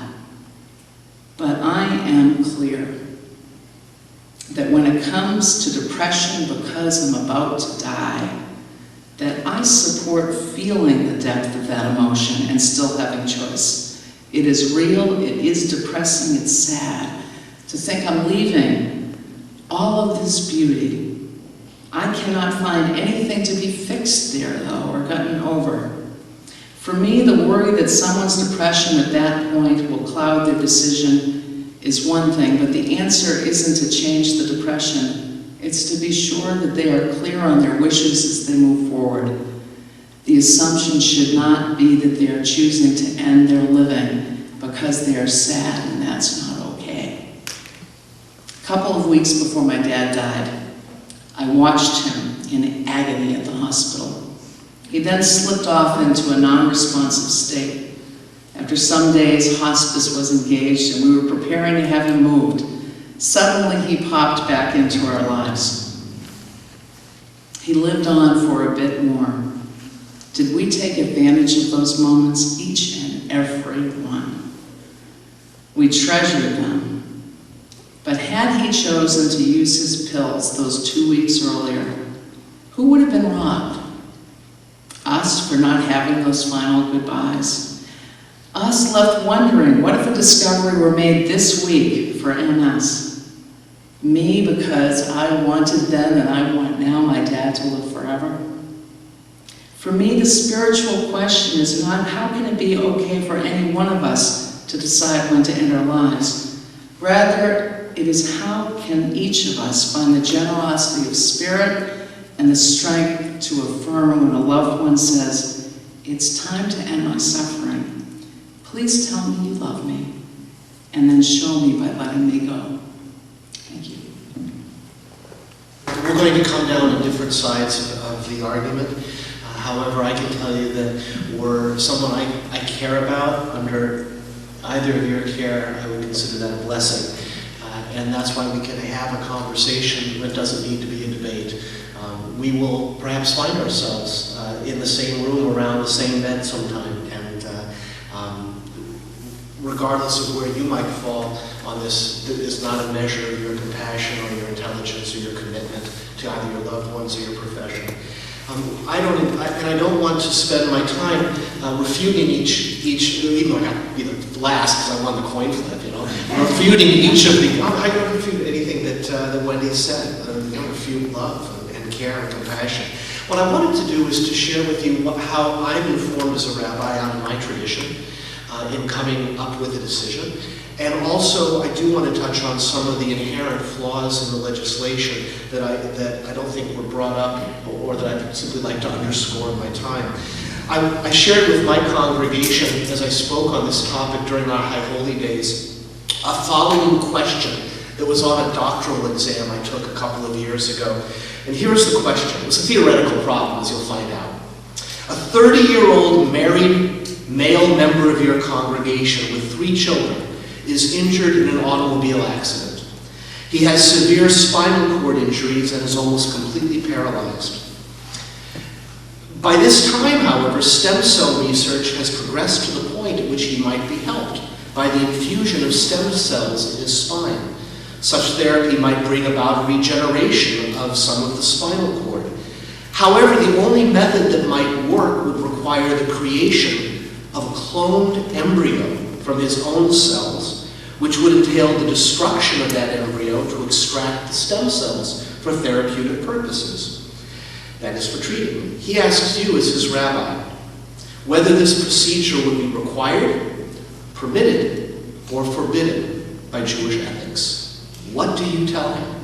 [SPEAKER 4] But I am clear that when it comes to depression because I'm about to die, that I support feeling the depth of that emotion and still having choice. It is real, it is depressing, it's sad to think I'm leaving all of this beauty. I cannot find anything to be fixed there, though, or gotten over. For me, the worry that someone's depression at that point will cloud their decision is one thing, but the answer isn't to change the depression. It's to be sure that they are clear on their wishes as they move forward. The assumption should not be that they are choosing to end their living because they are sad, and that's not okay. A couple of weeks before my dad died, I watched him in agony at the hospital. He then slipped off into a non-responsive state. After some days, hospice was engaged and we were preparing to have him moved. Suddenly, he popped back into our lives. He lived on for a bit more. Did we take advantage of those moments? Each and every one. We treasured them. But had he chosen to use his pills those 2 weeks earlier, who would have been robbed? Us for not having those final goodbyes. Us left wondering, what if a discovery were made this week for MS? Me because I wanted then and I want now my dad to live forever? For me, the spiritual question is not how can it be okay for any one of us to decide when to end our lives. Rather, it is how can each of us find the generosity of spirit and the strength to affirm when a loved one says, "It's time to end my suffering. Please tell me you love me, and then show me by letting me go." Thank you.
[SPEAKER 5] We're going to come down on different sides of the argument. However, I can tell you that were someone I care about under either of your care, I would consider that a blessing. And that's why we can have a conversation that doesn't need to be a debate. We will perhaps find ourselves in the same room around the same bed sometime. And regardless of where you might fall on this, is not a measure of your compassion or your intelligence or your commitment to either your loved ones or your profession. I don't want to spend my time refuting each, even though I got to be the last because I won the coin flip, refuting each of the, I don't refute anything that Wendy said. I don't refute love and care and compassion. What I wanted to do is to share with you how I'm informed as a rabbi on my tradition in coming up with a decision. And also, I do want to touch on some of the inherent flaws in the legislation that I don't think were brought up or that I'd simply like to underscore in my time. I shared with my congregation, as I spoke on this topic during our High Holy Days, a following question that was on a doctoral exam I took a couple of years ago. And here's the question. It was a theoretical problem, as you'll find out. A 30-year-old married male member of your congregation with 3 children is injured in an automobile accident. He has severe spinal cord injuries and is almost completely paralyzed. By this time, however, stem cell research has progressed to the point at which he might be helped by the infusion of stem cells in his spine. Such therapy might bring about a regeneration of some of the spinal cord. However, the only method that might work would require the creation of a cloned embryo from his own cells, which would entail the destruction of that embryo to extract the stem cells for therapeutic purposes. That is for treating. He asks you as his rabbi whether this procedure would be required, permitted, or forbidden by Jewish ethics. What do you tell him?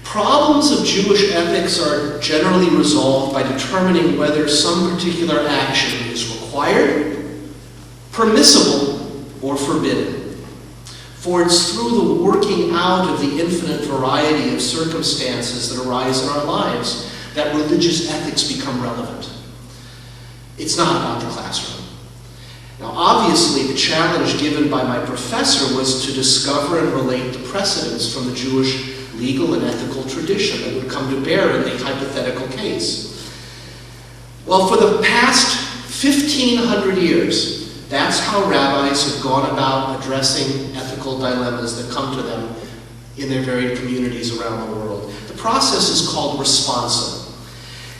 [SPEAKER 5] Problems of Jewish ethics are generally resolved by determining whether some particular action is required, permissible, or forbidden. For it's through the working out of the infinite variety of circumstances that arise in our lives that religious ethics become relevant. It's not about the classroom. Now, obviously, the challenge given by my professor was to discover and relate the precedents from the Jewish legal and ethical tradition that would come to bear in a hypothetical case. Well, for the past 1,500 years, that's how rabbis have gone about addressing ethical dilemmas that come to them in their varied communities around the world. The process is called responsa.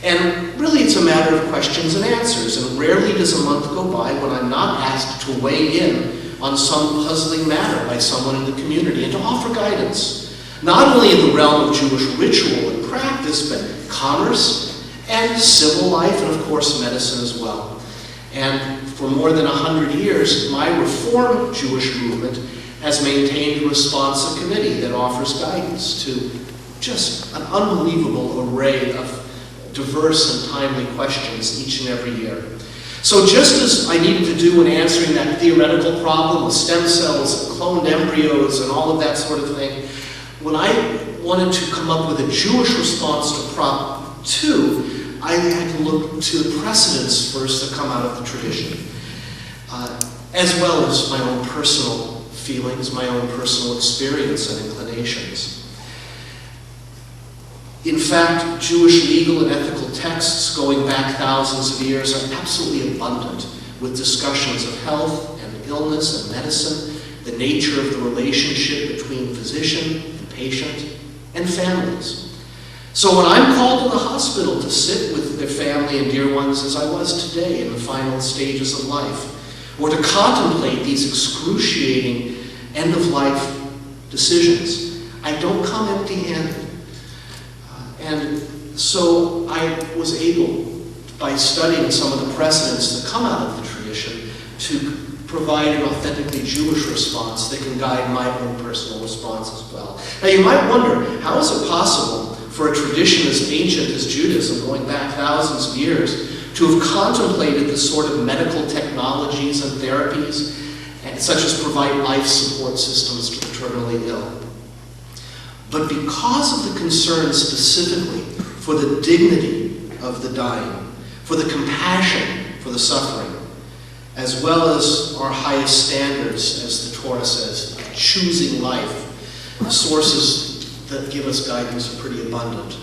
[SPEAKER 5] And really it's a matter of questions and answers, and rarely does a month go by when I'm not asked to weigh in on some puzzling matter by someone in the community and to offer guidance, not only in the realm of Jewish ritual and practice, but commerce and civil life, and of course medicine as well. And for more than 100 years, my Reform Jewish movement has maintained a responsa committee that offers guidance to just an unbelievable array of diverse and timely questions each and every year. So just as I needed to do in answering that theoretical problem with stem cells and cloned embryos and all of that sort of thing, when I wanted to come up with a Jewish response to Prop 2, I had to look to the precedents first that come out of the tradition, as well as my own personal feelings, my own personal experience and inclinations. In fact, Jewish legal and ethical texts going back thousands of years are absolutely abundant with discussions of health and illness and medicine, the nature of the relationship between physician and patient, and families. So when I'm called to the hospital to sit with their family and dear ones, as I was today in the final stages of life, or to contemplate these excruciating end-of-life decisions, I don't come empty-handed. And so I was able, by studying some of the precedents that come out of the tradition, to provide an authentically Jewish response that can guide my own personal response as well. Now you might wonder, how is it possible for a tradition as ancient as Judaism, going back thousands of years, to have contemplated the sort of medical technologies and therapies, such as provide life support systems to the terminally ill? But because of the concern specifically for the dignity of the dying, for the compassion for the suffering, as well as our highest standards, as the Torah says, choosing life, the sources that give us guidance are pretty abundant.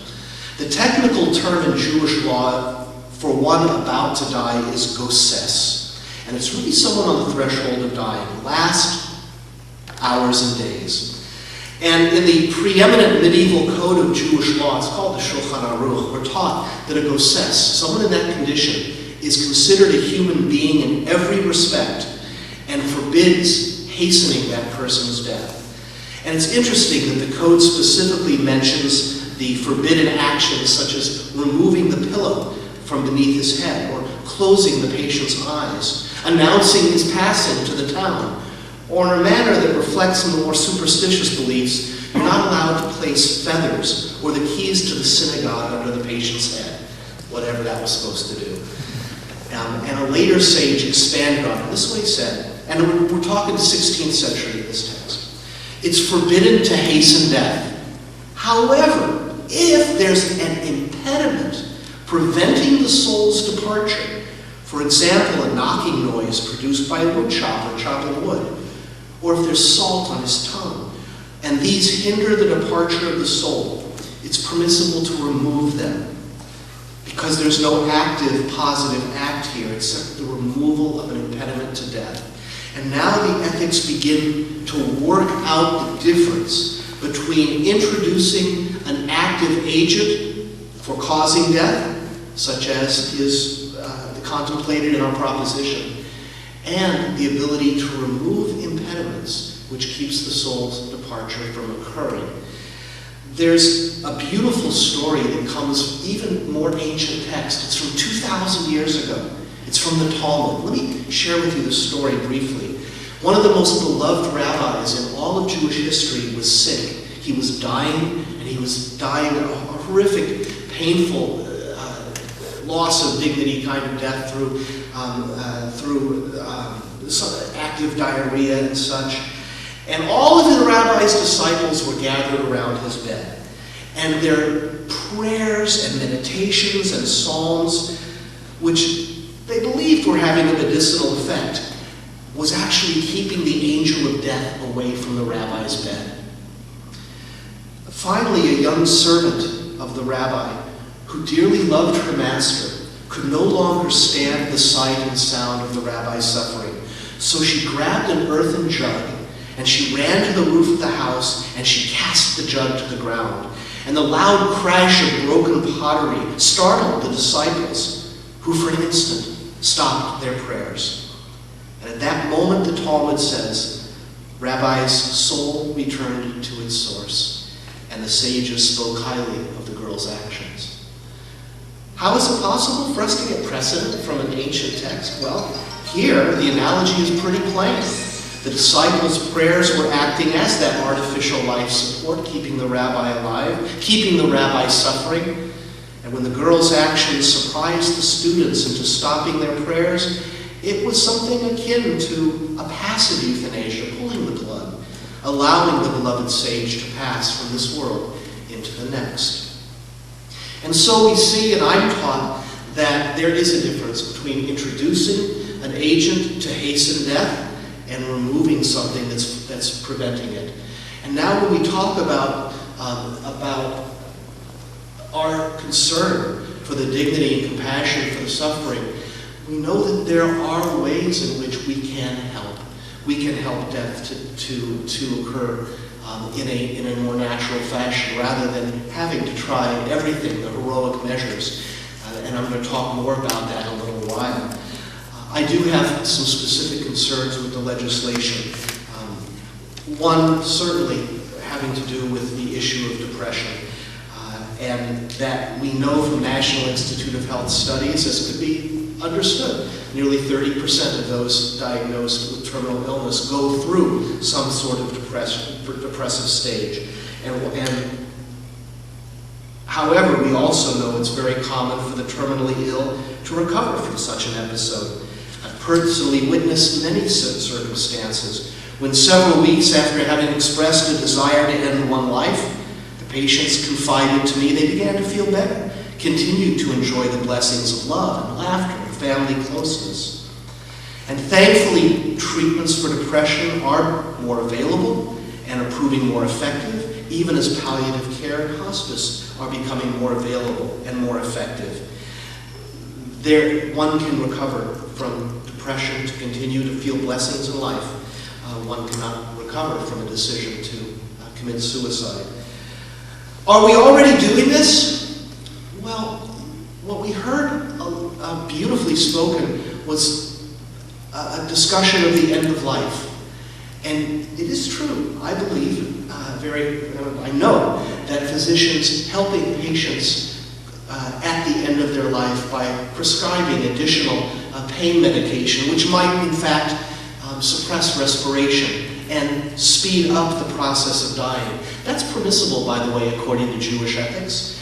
[SPEAKER 5] The technical term in Jewish law for one about to die is goses, and it's really someone on the threshold of dying, last hours and days. And in the preeminent medieval code of Jewish law, it's called the Shulchan Aruch, we're taught that a goses, someone in that condition, is considered a human being in every respect and forbids hastening that person's death. And it's interesting that the code specifically mentions the forbidden actions such as removing the pillow from beneath his head or closing the patient's eyes, announcing his passing to the town, or in a manner that reflects some of the more superstitious beliefs, you're not allowed to place feathers or the keys to the synagogue under the patient's head, whatever that was supposed to do. And a later sage expanded on it. This is what he said, and we're talking the 16th century in this text. It's forbidden to hasten death. However, if there's an impediment preventing the soul's departure, for example, a knocking noise produced by a wood chopper chopping wood, or if there's salt on his tongue, and these hinder the departure of the soul, it's permissible to remove them. Because there's no active, positive act here, except the removal of an impediment to death. And now the ethics begin to work out the difference between introducing an active agent for causing death, such as is contemplated in our proposition, and the ability to remove impediments, which keeps the soul's departure from occurring. There's a beautiful story that comes even more ancient text. It's from 2,000 years ago. It's from the Talmud. Let me share with you the story briefly. One of the most beloved rabbis in all of Jewish history was sick. He was dying, and he was dying a horrific, painful loss of dignity kind of death through active diarrhea and such. And all of the rabbi's disciples were gathered around his bed. And their prayers and meditations and psalms, which they believed were having a medicinal effect, was actually keeping the angel of death away from the rabbi's bed. Finally, a young servant of the rabbi, who dearly loved her master, could no longer stand the sight and sound of the rabbi's suffering. So she grabbed an earthen jug, and she ran to the roof of the house, and she cast the jug to the ground. And the loud crash of broken pottery startled the disciples, who for an instant stopped their prayers. And at that moment, the Talmud says, Rabbi's soul returned to its source, and the sages spoke highly of the girl's actions. How is it possible for us to get precedent from an ancient text? Well, here the analogy is pretty plain. The disciples' prayers were acting as that artificial life support, keeping the rabbi alive, keeping the rabbi suffering. And when the girl's actions surprised the students into stopping their prayers, it was something akin to a passive euthanasia, pulling the plug, allowing the beloved sage to pass from this world into the next. And so we see, and I'm taught, that there is a difference between introducing an agent to hasten death and removing something that's preventing it. And now when we talk about our concern for the dignity and compassion for the suffering, we know that there are ways in which we can help. We can help death to occur in a more natural fashion, rather than having to try everything, the heroic measures. And I'm going to talk more about that in a little while. I do have some specific concerns with the legislation. One, certainly, having to do with the issue of depression. And that we know from National Institute of Health studies, as could be understood, nearly 30% of those diagnosed with terminal illness go through some sort of depressive stage. And however, we also know it's very common for the terminally ill to recover from such an episode. I've personally witnessed many circumstances when several weeks after having expressed a desire to end one life, the patients confided to me they began to feel better, continued to enjoy the blessings of love and laughter and family closeness. And thankfully, treatments for depression are more available and are proving more effective, even as palliative care and hospice are becoming more available and more effective. One can recover from depression to continue to feel blessings in life. One cannot recover from a decision to commit suicide. Are we already doing this? Well, what we heard beautifully spoken was a discussion of the end of life. And it is true, I believe, I know that physicians helping patients at the end of their life by prescribing additional pain medication, which might in fact suppress respiration and speed up the process of dying. That's permissible, by the way, according to Jewish ethics.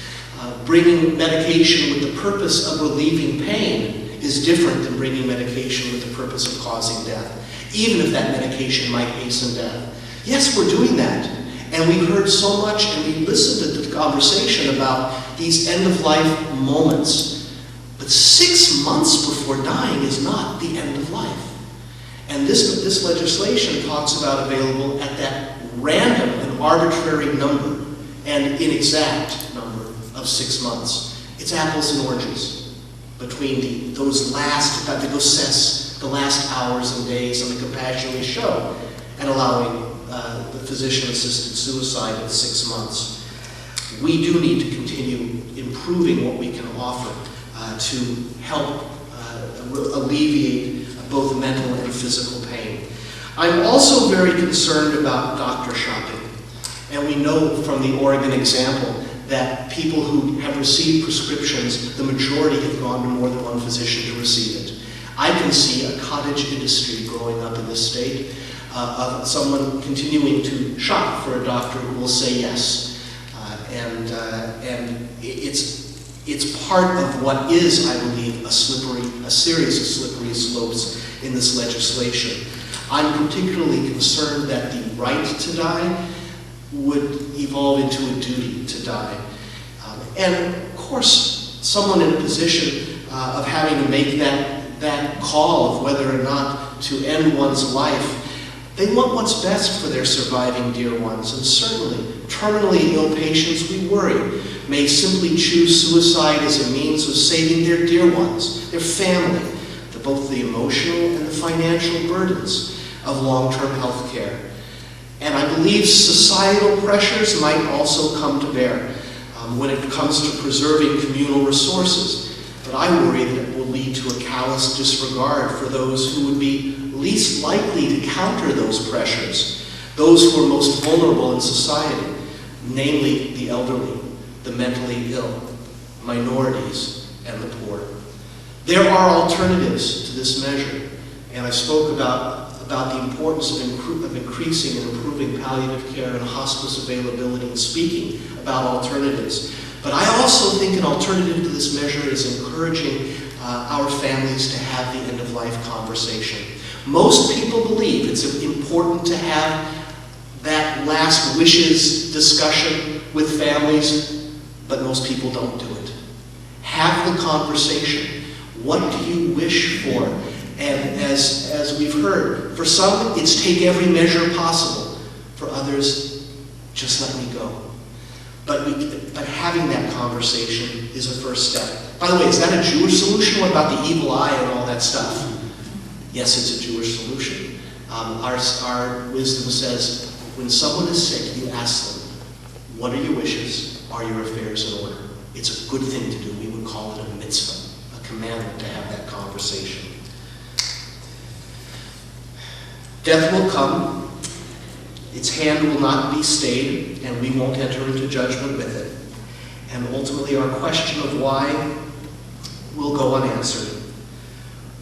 [SPEAKER 5] Bringing medication with the purpose of relieving pain is different than bringing medication with the purpose of causing death, even if that medication might hasten death. Yes, we're doing that. And we heard so much, and we listened to the conversation about these end-of-life moments. But 6 months before dying is not the end of life. And this legislation talks about available at that random and arbitrary number and inexact number of 6 months. It's apples and oranges between those last, the last hours and days on the compassion we show and allowing the physician-assisted suicide at 6 months. We do need to continue improving what we can offer to help alleviate both mental and physical pain. I'm also very concerned about doctor shopping. And we know from the Oregon example that people who have received prescriptions, the majority have gone to more than one physician to receive it. I can see a cottage industry growing up in this state of someone continuing to shop for a doctor who will say yes. And it's part of what is, I believe, a series of slippery slopes in this legislation. I'm particularly concerned that the right to die would evolve into a duty to die. And of course, someone in a position of having to make that call of whether or not to end one's life, they want what's best for their surviving dear ones. And certainly, terminally ill patients, we worry, may simply choose suicide as a means of saving their dear ones, their family, both the emotional and the financial burdens of long-term health care. And I believe societal pressures might also come to bear when it comes to preserving communal resources. But I worry that it will lead to a callous disregard for those who would be least likely to counter those pressures, those who are most vulnerable in society, namely the elderly, the mentally ill, minorities, and the poor. There are alternatives to this measure, and I spoke about the importance of increasing and improving palliative care and hospice availability and speaking about alternatives. But I also think an alternative to this measure is encouraging our families to have the end-of-life conversation. Most people believe it's important to have that last wishes discussion with families, but most people don't do it. Have the conversation. What do you wish for? And as we've heard, for some, it's take every measure possible. For others, just let me go. But having that conversation is a first step. By the way, is that a Jewish solution? What about the evil eye and all that stuff? Yes, it's a Jewish solution. Our wisdom says, when someone is sick, you ask them, what are your wishes? Are your affairs in order? It's a good thing to do. We would call it a mitzvah, a commandment to have that conversation. Death will come. Its hand will not be stayed, and we won't enter into judgment with it. And ultimately, our question of why will go unanswered.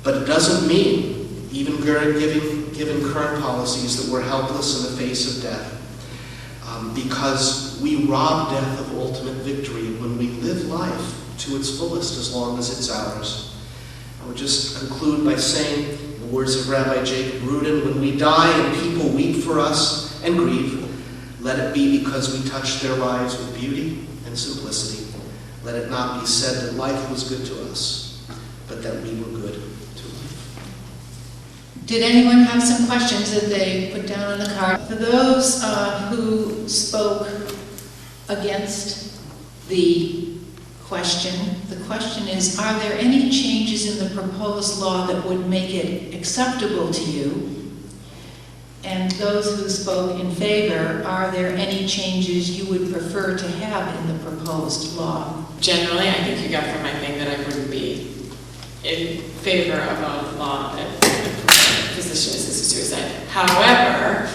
[SPEAKER 5] But it doesn't mean, even given current policies, that we're helpless in the face of death. Because we rob death of ultimate victory when we live life to its fullest as long as it's ours. I would just conclude by saying the words of Rabbi Jacob Rudin, when we die and people weep for us and grieve, let it be because we touched their lives with beauty and simplicity. Let it not be said that life was good to us, but that we were good to life.
[SPEAKER 1] Did anyone have some questions that they put down on the card? For those who spoke against the question is, are there any changes in the proposed law that would make it acceptable to you? And those who spoke in favor, are there any changes you would prefer to have in the proposed law?
[SPEAKER 3] Generally, I think you got from my thing that I wouldn't be in favor of a law that physician-assisted suicide. However,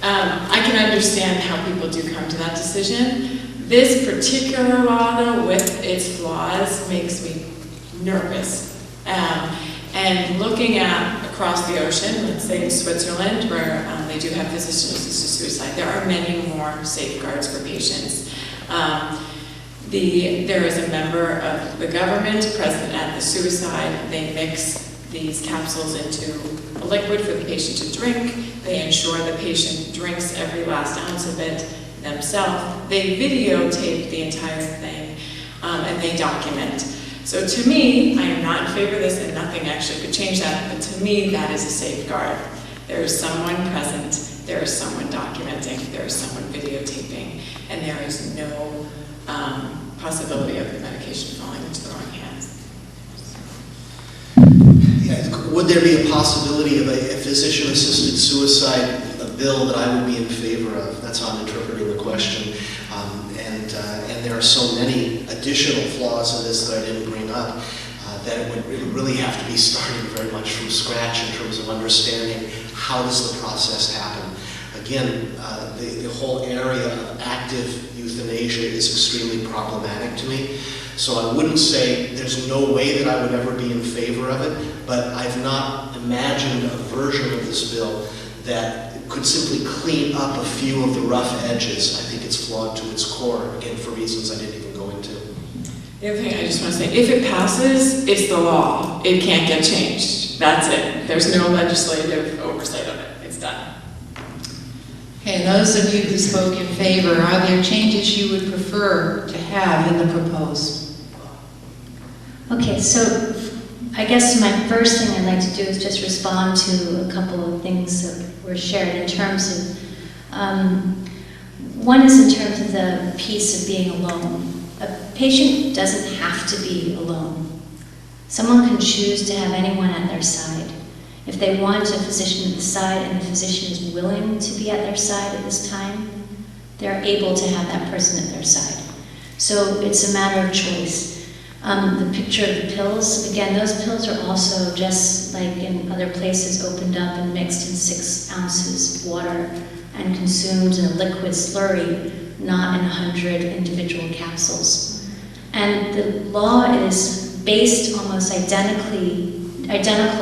[SPEAKER 3] I can understand how people do come to that decision. This particular law, though, with its flaws, makes me nervous. And looking at across the ocean, let's say in Switzerland, where they do have physician-assisted suicide, there are many more safeguards for patients. There is a member of the government present at the suicide. They mix these capsules into a liquid for the patient to drink. They ensure the patient drinks every last ounce of it themselves. They videotape the entire thing, and they document. So to me, I am not in favor of this, and nothing actually could change that, but to me, that is a safeguard. There is someone present, there is someone documenting, there is someone videotaping, and there is no possibility of the medication falling into the wrong hands.
[SPEAKER 5] Yeah, would there be a possibility of a physician-assisted suicide bill that I would be in favor of? That's how I'm interpreting the question. And there are so many additional flaws in this that I didn't bring up that it would really have to be starting very much from scratch in terms of understanding how does the process happen. Again, the whole area of active euthanasia is extremely problematic to me. So I wouldn't say there's no way that I would ever be in favor of it, but I've not imagined a version of this bill that could simply clean up a few of the rough edges. I think it's flawed to its core, again, for reasons I didn't even go into.
[SPEAKER 3] The other thing I just want to say, if it passes, it's the law. It can't get changed. That's it. There's no legislative oversight of it. It's done.
[SPEAKER 1] Okay, and those of you who spoke in favor, are there changes you would prefer to have in the proposed law?
[SPEAKER 2] Okay, so I guess my first thing I'd like to do is just respond to a couple of things that were shared in terms of, one is in terms of the piece of being alone. A patient doesn't have to be alone. Someone can choose to have anyone at their side. If they want a physician at the side and the physician is willing to be at their side at this time, they're able to have that person at their side. So it's a matter of choice. The picture of the pills, again, those pills are also just like in other places opened up and mixed in 6 ounces of water and consumed in a liquid slurry, not in 100 individual capsules. And the law is based almost identical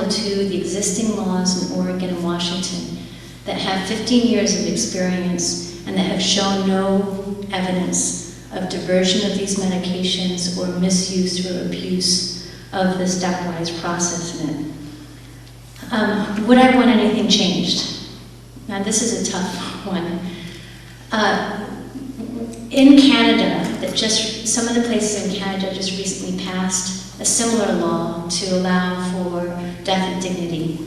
[SPEAKER 2] to the existing laws in Oregon and Washington that have 15 years of experience and that have shown no evidence of diversion of these medications or misuse or abuse of the stepwise process in it. Would I want anything changed? Now this is a tough one. In Canada, some of the places in Canada just recently passed a similar law to allow for death with dignity.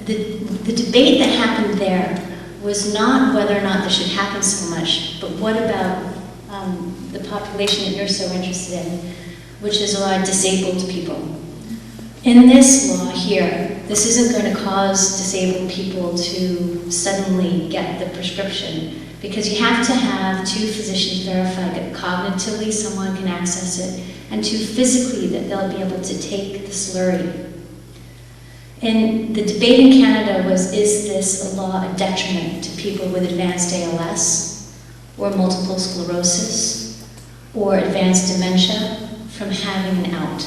[SPEAKER 2] The debate that happened there was not whether or not this should happen so much, but what about the population that you're so interested in, which is a lot of disabled people. In this law here, this isn't going to cause disabled people to suddenly get the prescription, because you have to have 2 physicians verify that cognitively someone can access it, and 2 physically that they'll be able to take the slurry. And the debate in Canada was, is this a law a detriment to people with advanced ALS, or multiple sclerosis, or advanced dementia from having an out?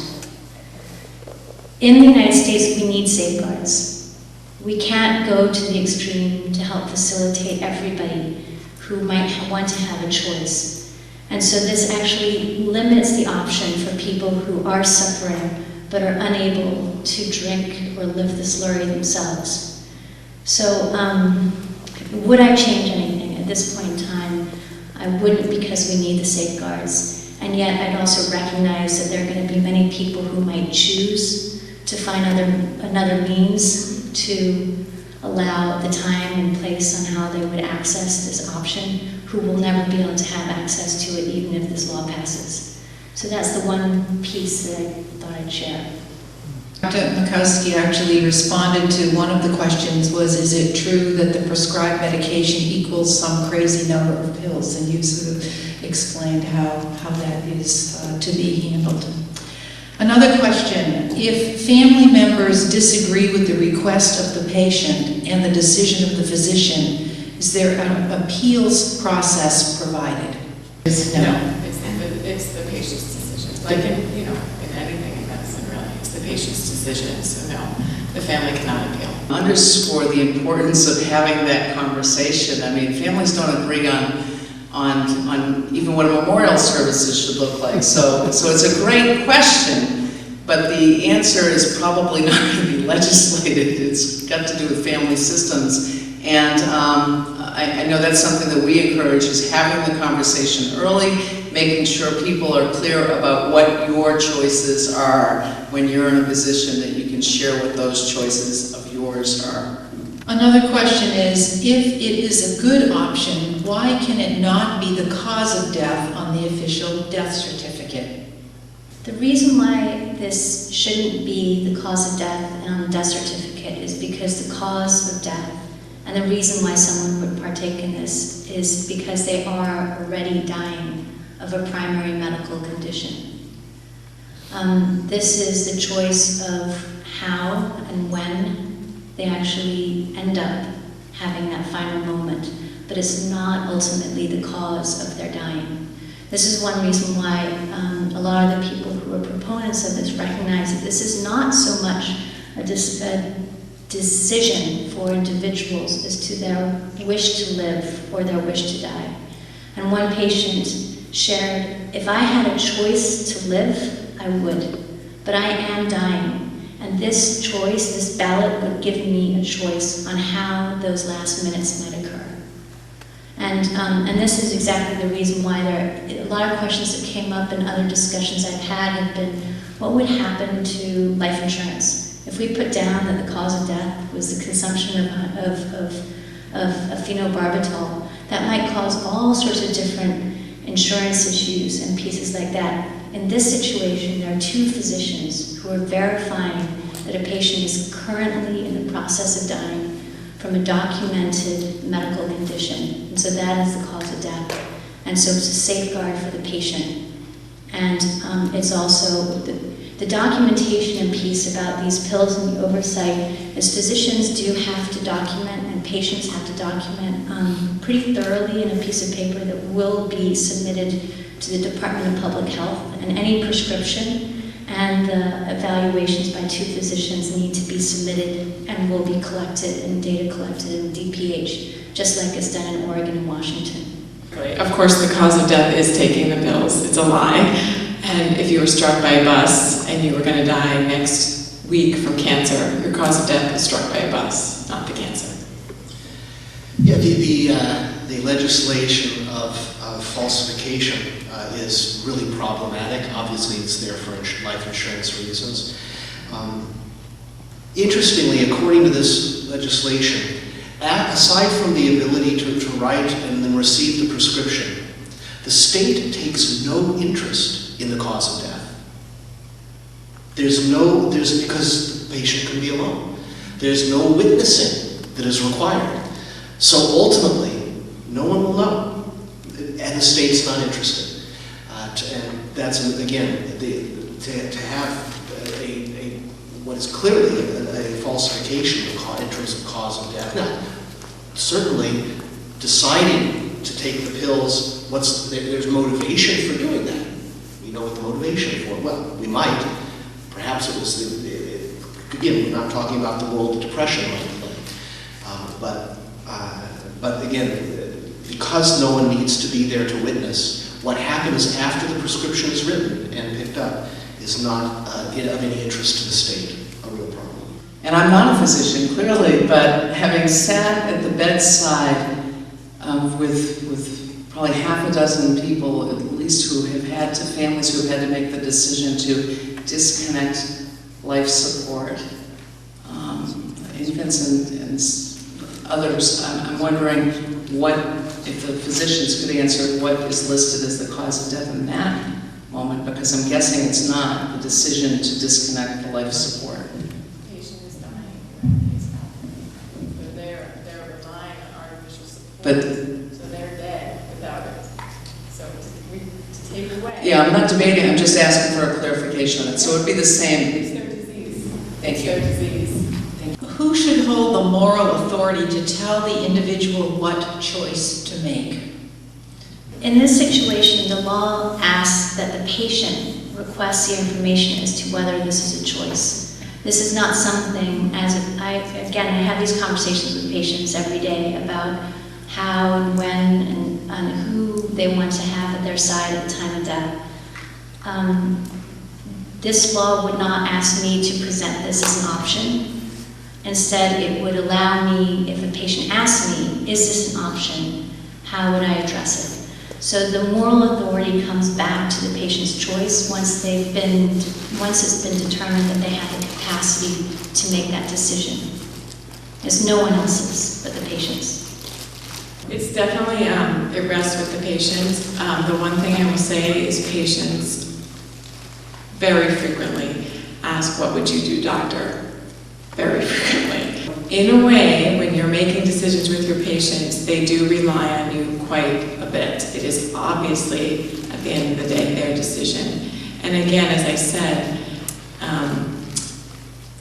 [SPEAKER 2] In the United States, we need safeguards. We can't go to the extreme to help facilitate everybody who might want to have a choice. And so this actually limits the option for people who are suffering but are unable to drink or lift the slurry themselves. So would I change anything at this point in time? I wouldn't, because we need the safeguards. And yet I'd also recognize that there are going to be many people who might choose to find another means to allow the time and place on how they would access this option, who will never be able to have access to it even if this law passes. So that's the one piece that I thought I'd share.
[SPEAKER 1] Dr. Makowski actually responded to one of the questions was, is it true that the prescribed medication equals some crazy number of pills? And you sort of explained how that is to be handled. Another question, if family members disagree with the request of the patient and the decision of the physician, is there an appeals process provided?
[SPEAKER 3] No, it's the patient's decision. Like in anything in medicine, really, it's the patient's decision. So no, the family cannot appeal.
[SPEAKER 4] Underscore the importance of having that conversation. I mean, families don't agree on even what a memorial services should look like. So it's a great question, but the answer is probably not going to be legislated. It's got to do with family systems. And I know that's something that we encourage, is having the conversation early, making sure people are clear about what your choices are when you're in a position that you can share what those choices of yours are.
[SPEAKER 1] Another question is, if it is a good option, why can it not be the cause of death on the official death certificate?
[SPEAKER 2] The reason why this shouldn't be the cause of death on the death certificate is because the cause of death and the reason why someone would partake in this is because they are already dying of a primary medical condition. This is the choice of how and when they actually end up having that final moment, but it's not ultimately the cause of their dying. This is one reason why a lot of the people who are proponents of this recognize that this is not so much a decision for individuals as to their wish to live or their wish to die. And one patient shared, if I had a choice to live, I would, but I am dying. And this choice, this ballot would give me a choice on how those last minutes might occur. And this is exactly the reason why a lot of questions that came up in other discussions I've had have been, what would happen to life insurance? If we put down that the cause of death was the consumption of phenobarbital, that might cause all sorts of different insurance issues and pieces like that. In this situation, there are two physicians who are verifying that a patient is currently in the process of dying from a documented medical condition. And so that is the cause of death. And so it's a safeguard for the patient. And it's also the documentation and piece about these pills and the oversight is physicians do have to document and patients have to document pretty thoroughly in a piece of paper that will be submitted to the Department of Public Health, and any prescription and the evaluations by two physicians need to be submitted and will be collected and data collected in DPH, just like it's done in Oregon and Washington.
[SPEAKER 3] Of course, the cause of death is taking the pills. It's a lie. And if you were struck by a bus and you were going to die next week from cancer, your cause of death is struck by a bus, not the cancer.
[SPEAKER 5] Yeah, the legislation of falsification is really problematic. Obviously, it's there for life insurance reasons. Interestingly, according to this legislation, aside from the ability to write and then receive the prescription, the state takes no interest in the cause of death. Because the patient can be alone. There's no witnessing that is required. So ultimately, no one will know, and the state's not interested. And that's, again, to have what is clearly a falsification in terms of cause of death. Now, certainly, deciding to take the pills, there's motivation for doing that. We know what the motivation for. Well, we might. Perhaps it was again, we're not talking about the World Depression or anything. But again, because no one needs to be there to witness, what happens after the prescription is written and picked up is not of any interest to the state, a real problem.
[SPEAKER 4] And I'm not a physician, clearly, but having sat at the bedside with probably half a dozen people, at least, who have had to, families who have had to make the decision to disconnect life support, infants and others, I'm wondering what, if the physicians could answer what is listed as the cause of death in that moment, because I'm guessing it's not the decision to disconnect the life support. But
[SPEAKER 3] So they're dead without it. So to take it away.
[SPEAKER 4] yeah, I'm not debating, I'm just asking for a clarification on it. So it would be the same.
[SPEAKER 3] It's their disease.
[SPEAKER 4] Thank
[SPEAKER 3] It's
[SPEAKER 4] you.
[SPEAKER 3] their disease.
[SPEAKER 1] Who should hold the moral authority to tell the individual what choice to make?
[SPEAKER 2] In this situation, the law asks that the patient request the information as to whether this is a choice. This is not something, I have these conversations with patients every day about how and when and who they want to have at their side at the time of death. This law would not ask me to present this as an option. Instead, it would allow me, if a patient asks me, is this an option? How would I address it? So the moral authority comes back to the patient's choice once it's been determined that they have the capacity to make that decision. It's no one else's but the patient's.
[SPEAKER 3] It's definitely, it rests with the patient. The one thing I will say is patients very frequently ask, "What would you do, doctor?" Very frequently. In a way, when you're making decisions with your patients, they do rely on you quite a bit. It is obviously, at the end of the day, their decision. And again, as I said,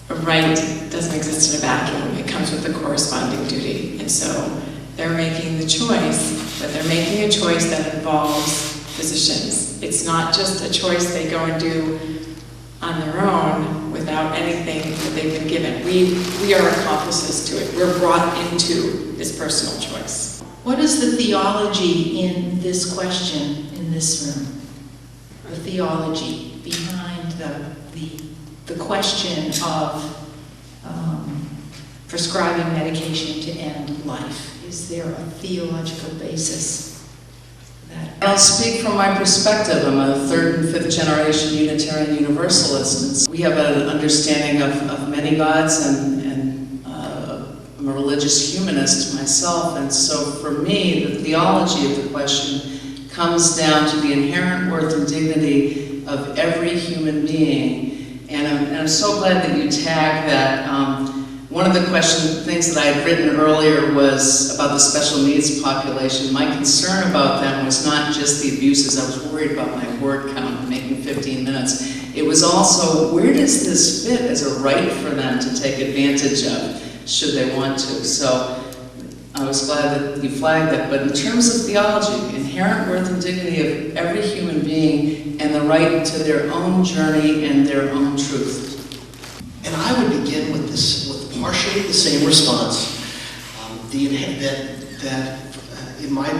[SPEAKER 3] a right doesn't exist in a vacuum. It comes with the corresponding duty. And so they're making the choice, but they're making a choice that involves physicians. It's not just a choice they go and do on their own without anything that they've been given. We are accomplices to it. We're brought into this personal choice.
[SPEAKER 1] What is the theology in this question in this room? The theology behind the question of prescribing medication to end life. Is there a theological basis?
[SPEAKER 4] I'll speak from my perspective. I'm a third and fifth generation Unitarian Universalist. And we have an understanding of many gods, and I'm a religious humanist myself. And so for me, the theology of the question comes down to the inherent worth and dignity of every human being. And I'm so glad that you tagged that. One of the things that I had written earlier was about the special needs population. My concern about them was not just the abuses. I was worried about my word count, making 15 minutes. It was also, where does this fit as a right for them to take advantage of, should they want to? So I was glad that you flagged that. But in terms of theology, inherent worth and dignity of every human being and the right to their own journey and their own truth.
[SPEAKER 5] And I would begin with partially the same response. That in my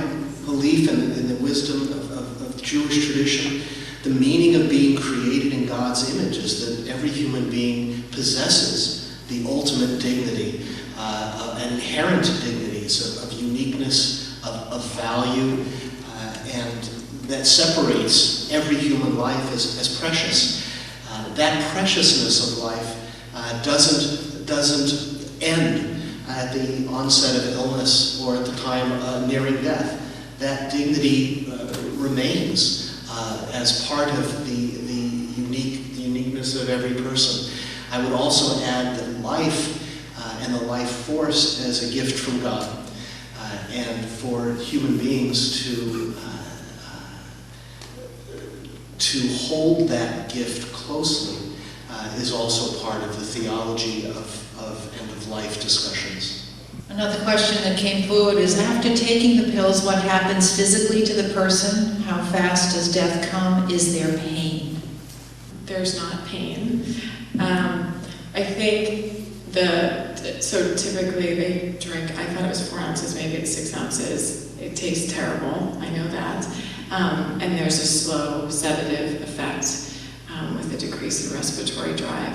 [SPEAKER 5] belief and in the wisdom of Jewish tradition, the meaning of being created in God's image is that every human being possesses the ultimate dignity, an inherent dignities of uniqueness, of value, and that separates every human life as precious. That preciousness of life doesn't end at the onset of illness or at the time nearing death. That dignity remains as part of the uniqueness of every person. I would also add that life and the life force as a gift from God, and for human beings to hold that gift closely is also part of the theology of end-of-life discussions.
[SPEAKER 1] Another question that came forward is, after taking the pills, what happens physically to the person? How fast does death come? Is there pain?
[SPEAKER 3] There's not pain. I think so typically they drink, I thought it was 4 ounces, maybe it's 6 ounces. It tastes terrible, I know that. And there's a slow sedative effect with a decrease in respiratory drive.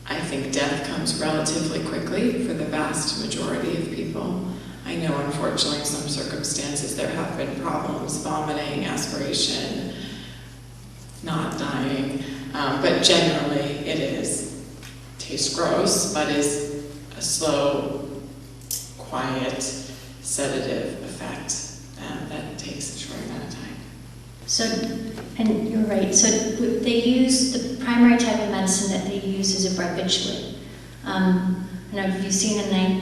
[SPEAKER 3] I think death comes relatively quickly for the vast majority of people. I know, unfortunately, in some circumstances there have been problems, vomiting, aspiration, not dying, but generally tastes gross, but is a slow, quiet, sedative effect that takes a short amount of time.
[SPEAKER 2] So, and you're right, so they use, the primary type of medicine that they use is a barbiturate. I don't know if you've seen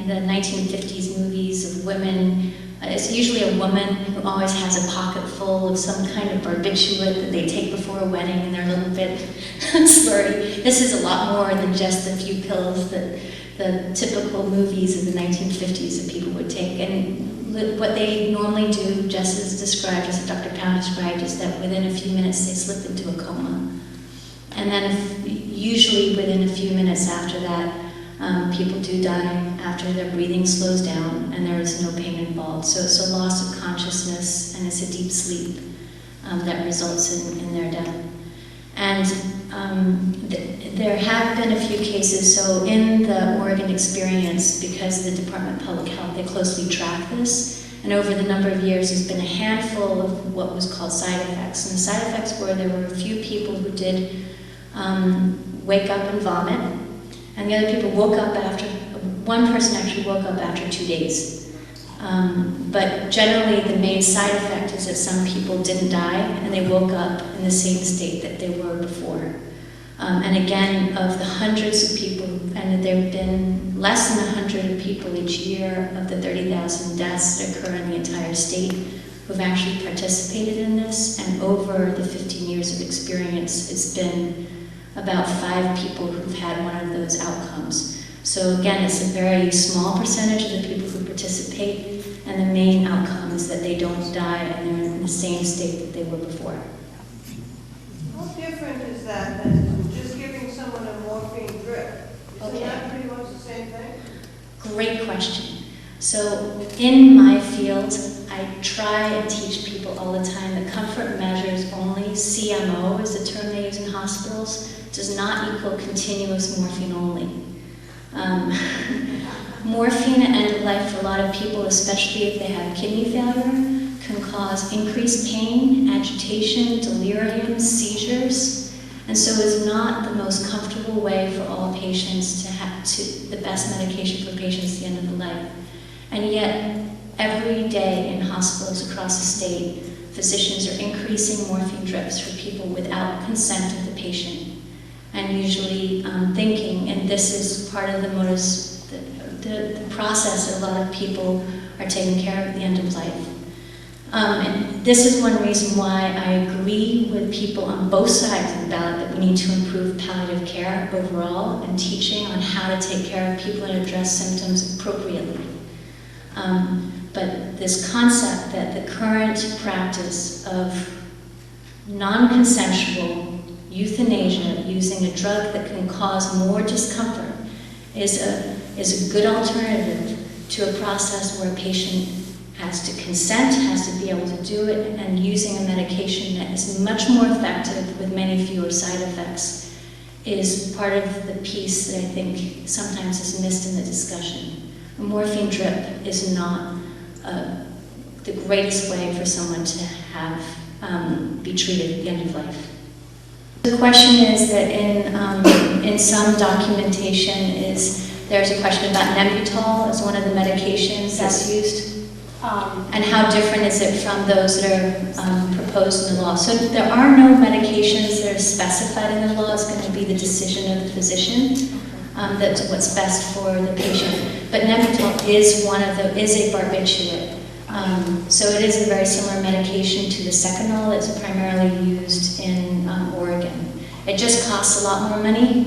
[SPEAKER 2] the 1950s movies of women It's usually a woman who always has a pocket full of some kind of barbiturate that they take before a wedding, and they're a little bit slurry. This is a lot more than just the few pills that the typical movies of the 1950s that people would take. And what they normally do, just as described, as Dr. Pound described, is that within a few minutes they slip into a coma. And then usually within a few minutes after that, people do die after their breathing slows down and there is no pain involved. So it's a loss of consciousness and it's a deep sleep that results in their death. And there have been a few cases. So in the Oregon experience, because the Department of Public Health, they closely track this. And over the number of years, there's been a handful of what was called side effects. And the side effects were there were a few people who did wake up and vomit. And the other people woke up after, one person actually woke up after 2 days. But generally the main side effect is that some people didn't die and they woke up in the same state that they were before. And again, of the hundreds of people, and there have been less than 100 people each year of the 30,000 deaths that occur in the entire state who've actually participated in this. And over the 15 years of experience, it's been about 5 people who've had one of those outcomes. So again, it's a very small percentage of the people who participate, and the main outcome is that they don't die and they're in the same state that they were before.
[SPEAKER 6] How different is that than just giving someone a morphine drip? Isn't that pretty much the same thing?
[SPEAKER 2] Great question. So in my field, I try and teach people all the time that comfort measures only, CMO is the term they use in hospitals, does not equal continuous morphine only. Morphine at end of life for a lot of people, especially if they have kidney failure, can cause increased pain, agitation, delirium, seizures, and so it's not the most comfortable way for all patients to have the best medication for patients at the end of the life. And yet, every day in hospitals across the state, physicians are increasing morphine drips for people without consent of the patient. And usually thinking, and this is part of the modus, the process that a lot of people are taking care of at the end of life. And this is one reason why I agree with people on both sides of the ballot that we need to improve palliative care overall and teaching on how to take care of people and address symptoms appropriately. But this concept that the current practice of non-consensual euthanasia using a drug that can cause more discomfort is a good alternative to a process where a patient has to consent, has to be able to do it, and using a medication that is much more effective with many fewer side effects is part of the piece that I think sometimes is missed in the discussion. A morphine drip is not the greatest way for someone to have be treated at the end of life. The question is that in some documentation there's a question about Nembutal as one of the medications that's used. And how different is it from those that are proposed in the law? So there are no medications that are specified in the law. It's going to be the decision of the physician. That's what's best for the patient. But Nembutal is a barbiturate. So it is a very similar medication to the Seconal. It's primarily used in Oregon. It just costs a lot more money.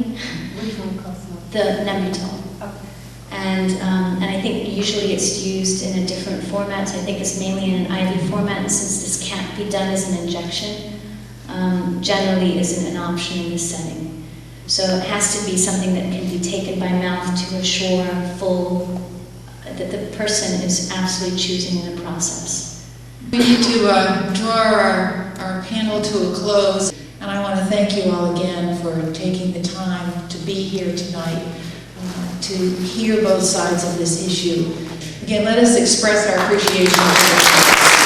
[SPEAKER 7] Which one costs more?
[SPEAKER 2] The Nembutal. And I think usually it's used in a different format. So I think it's mainly in an IV format, and since this can't be done as an injection, generally isn't an option in this setting. So it has to be something that can be taken by mouth to assure that the person is absolutely choosing the process.
[SPEAKER 1] We need to draw our panel to a close, and I want to thank you all again for taking the time to be here tonight. To hear both sides of this issue. Again, let us express our appreciation for this.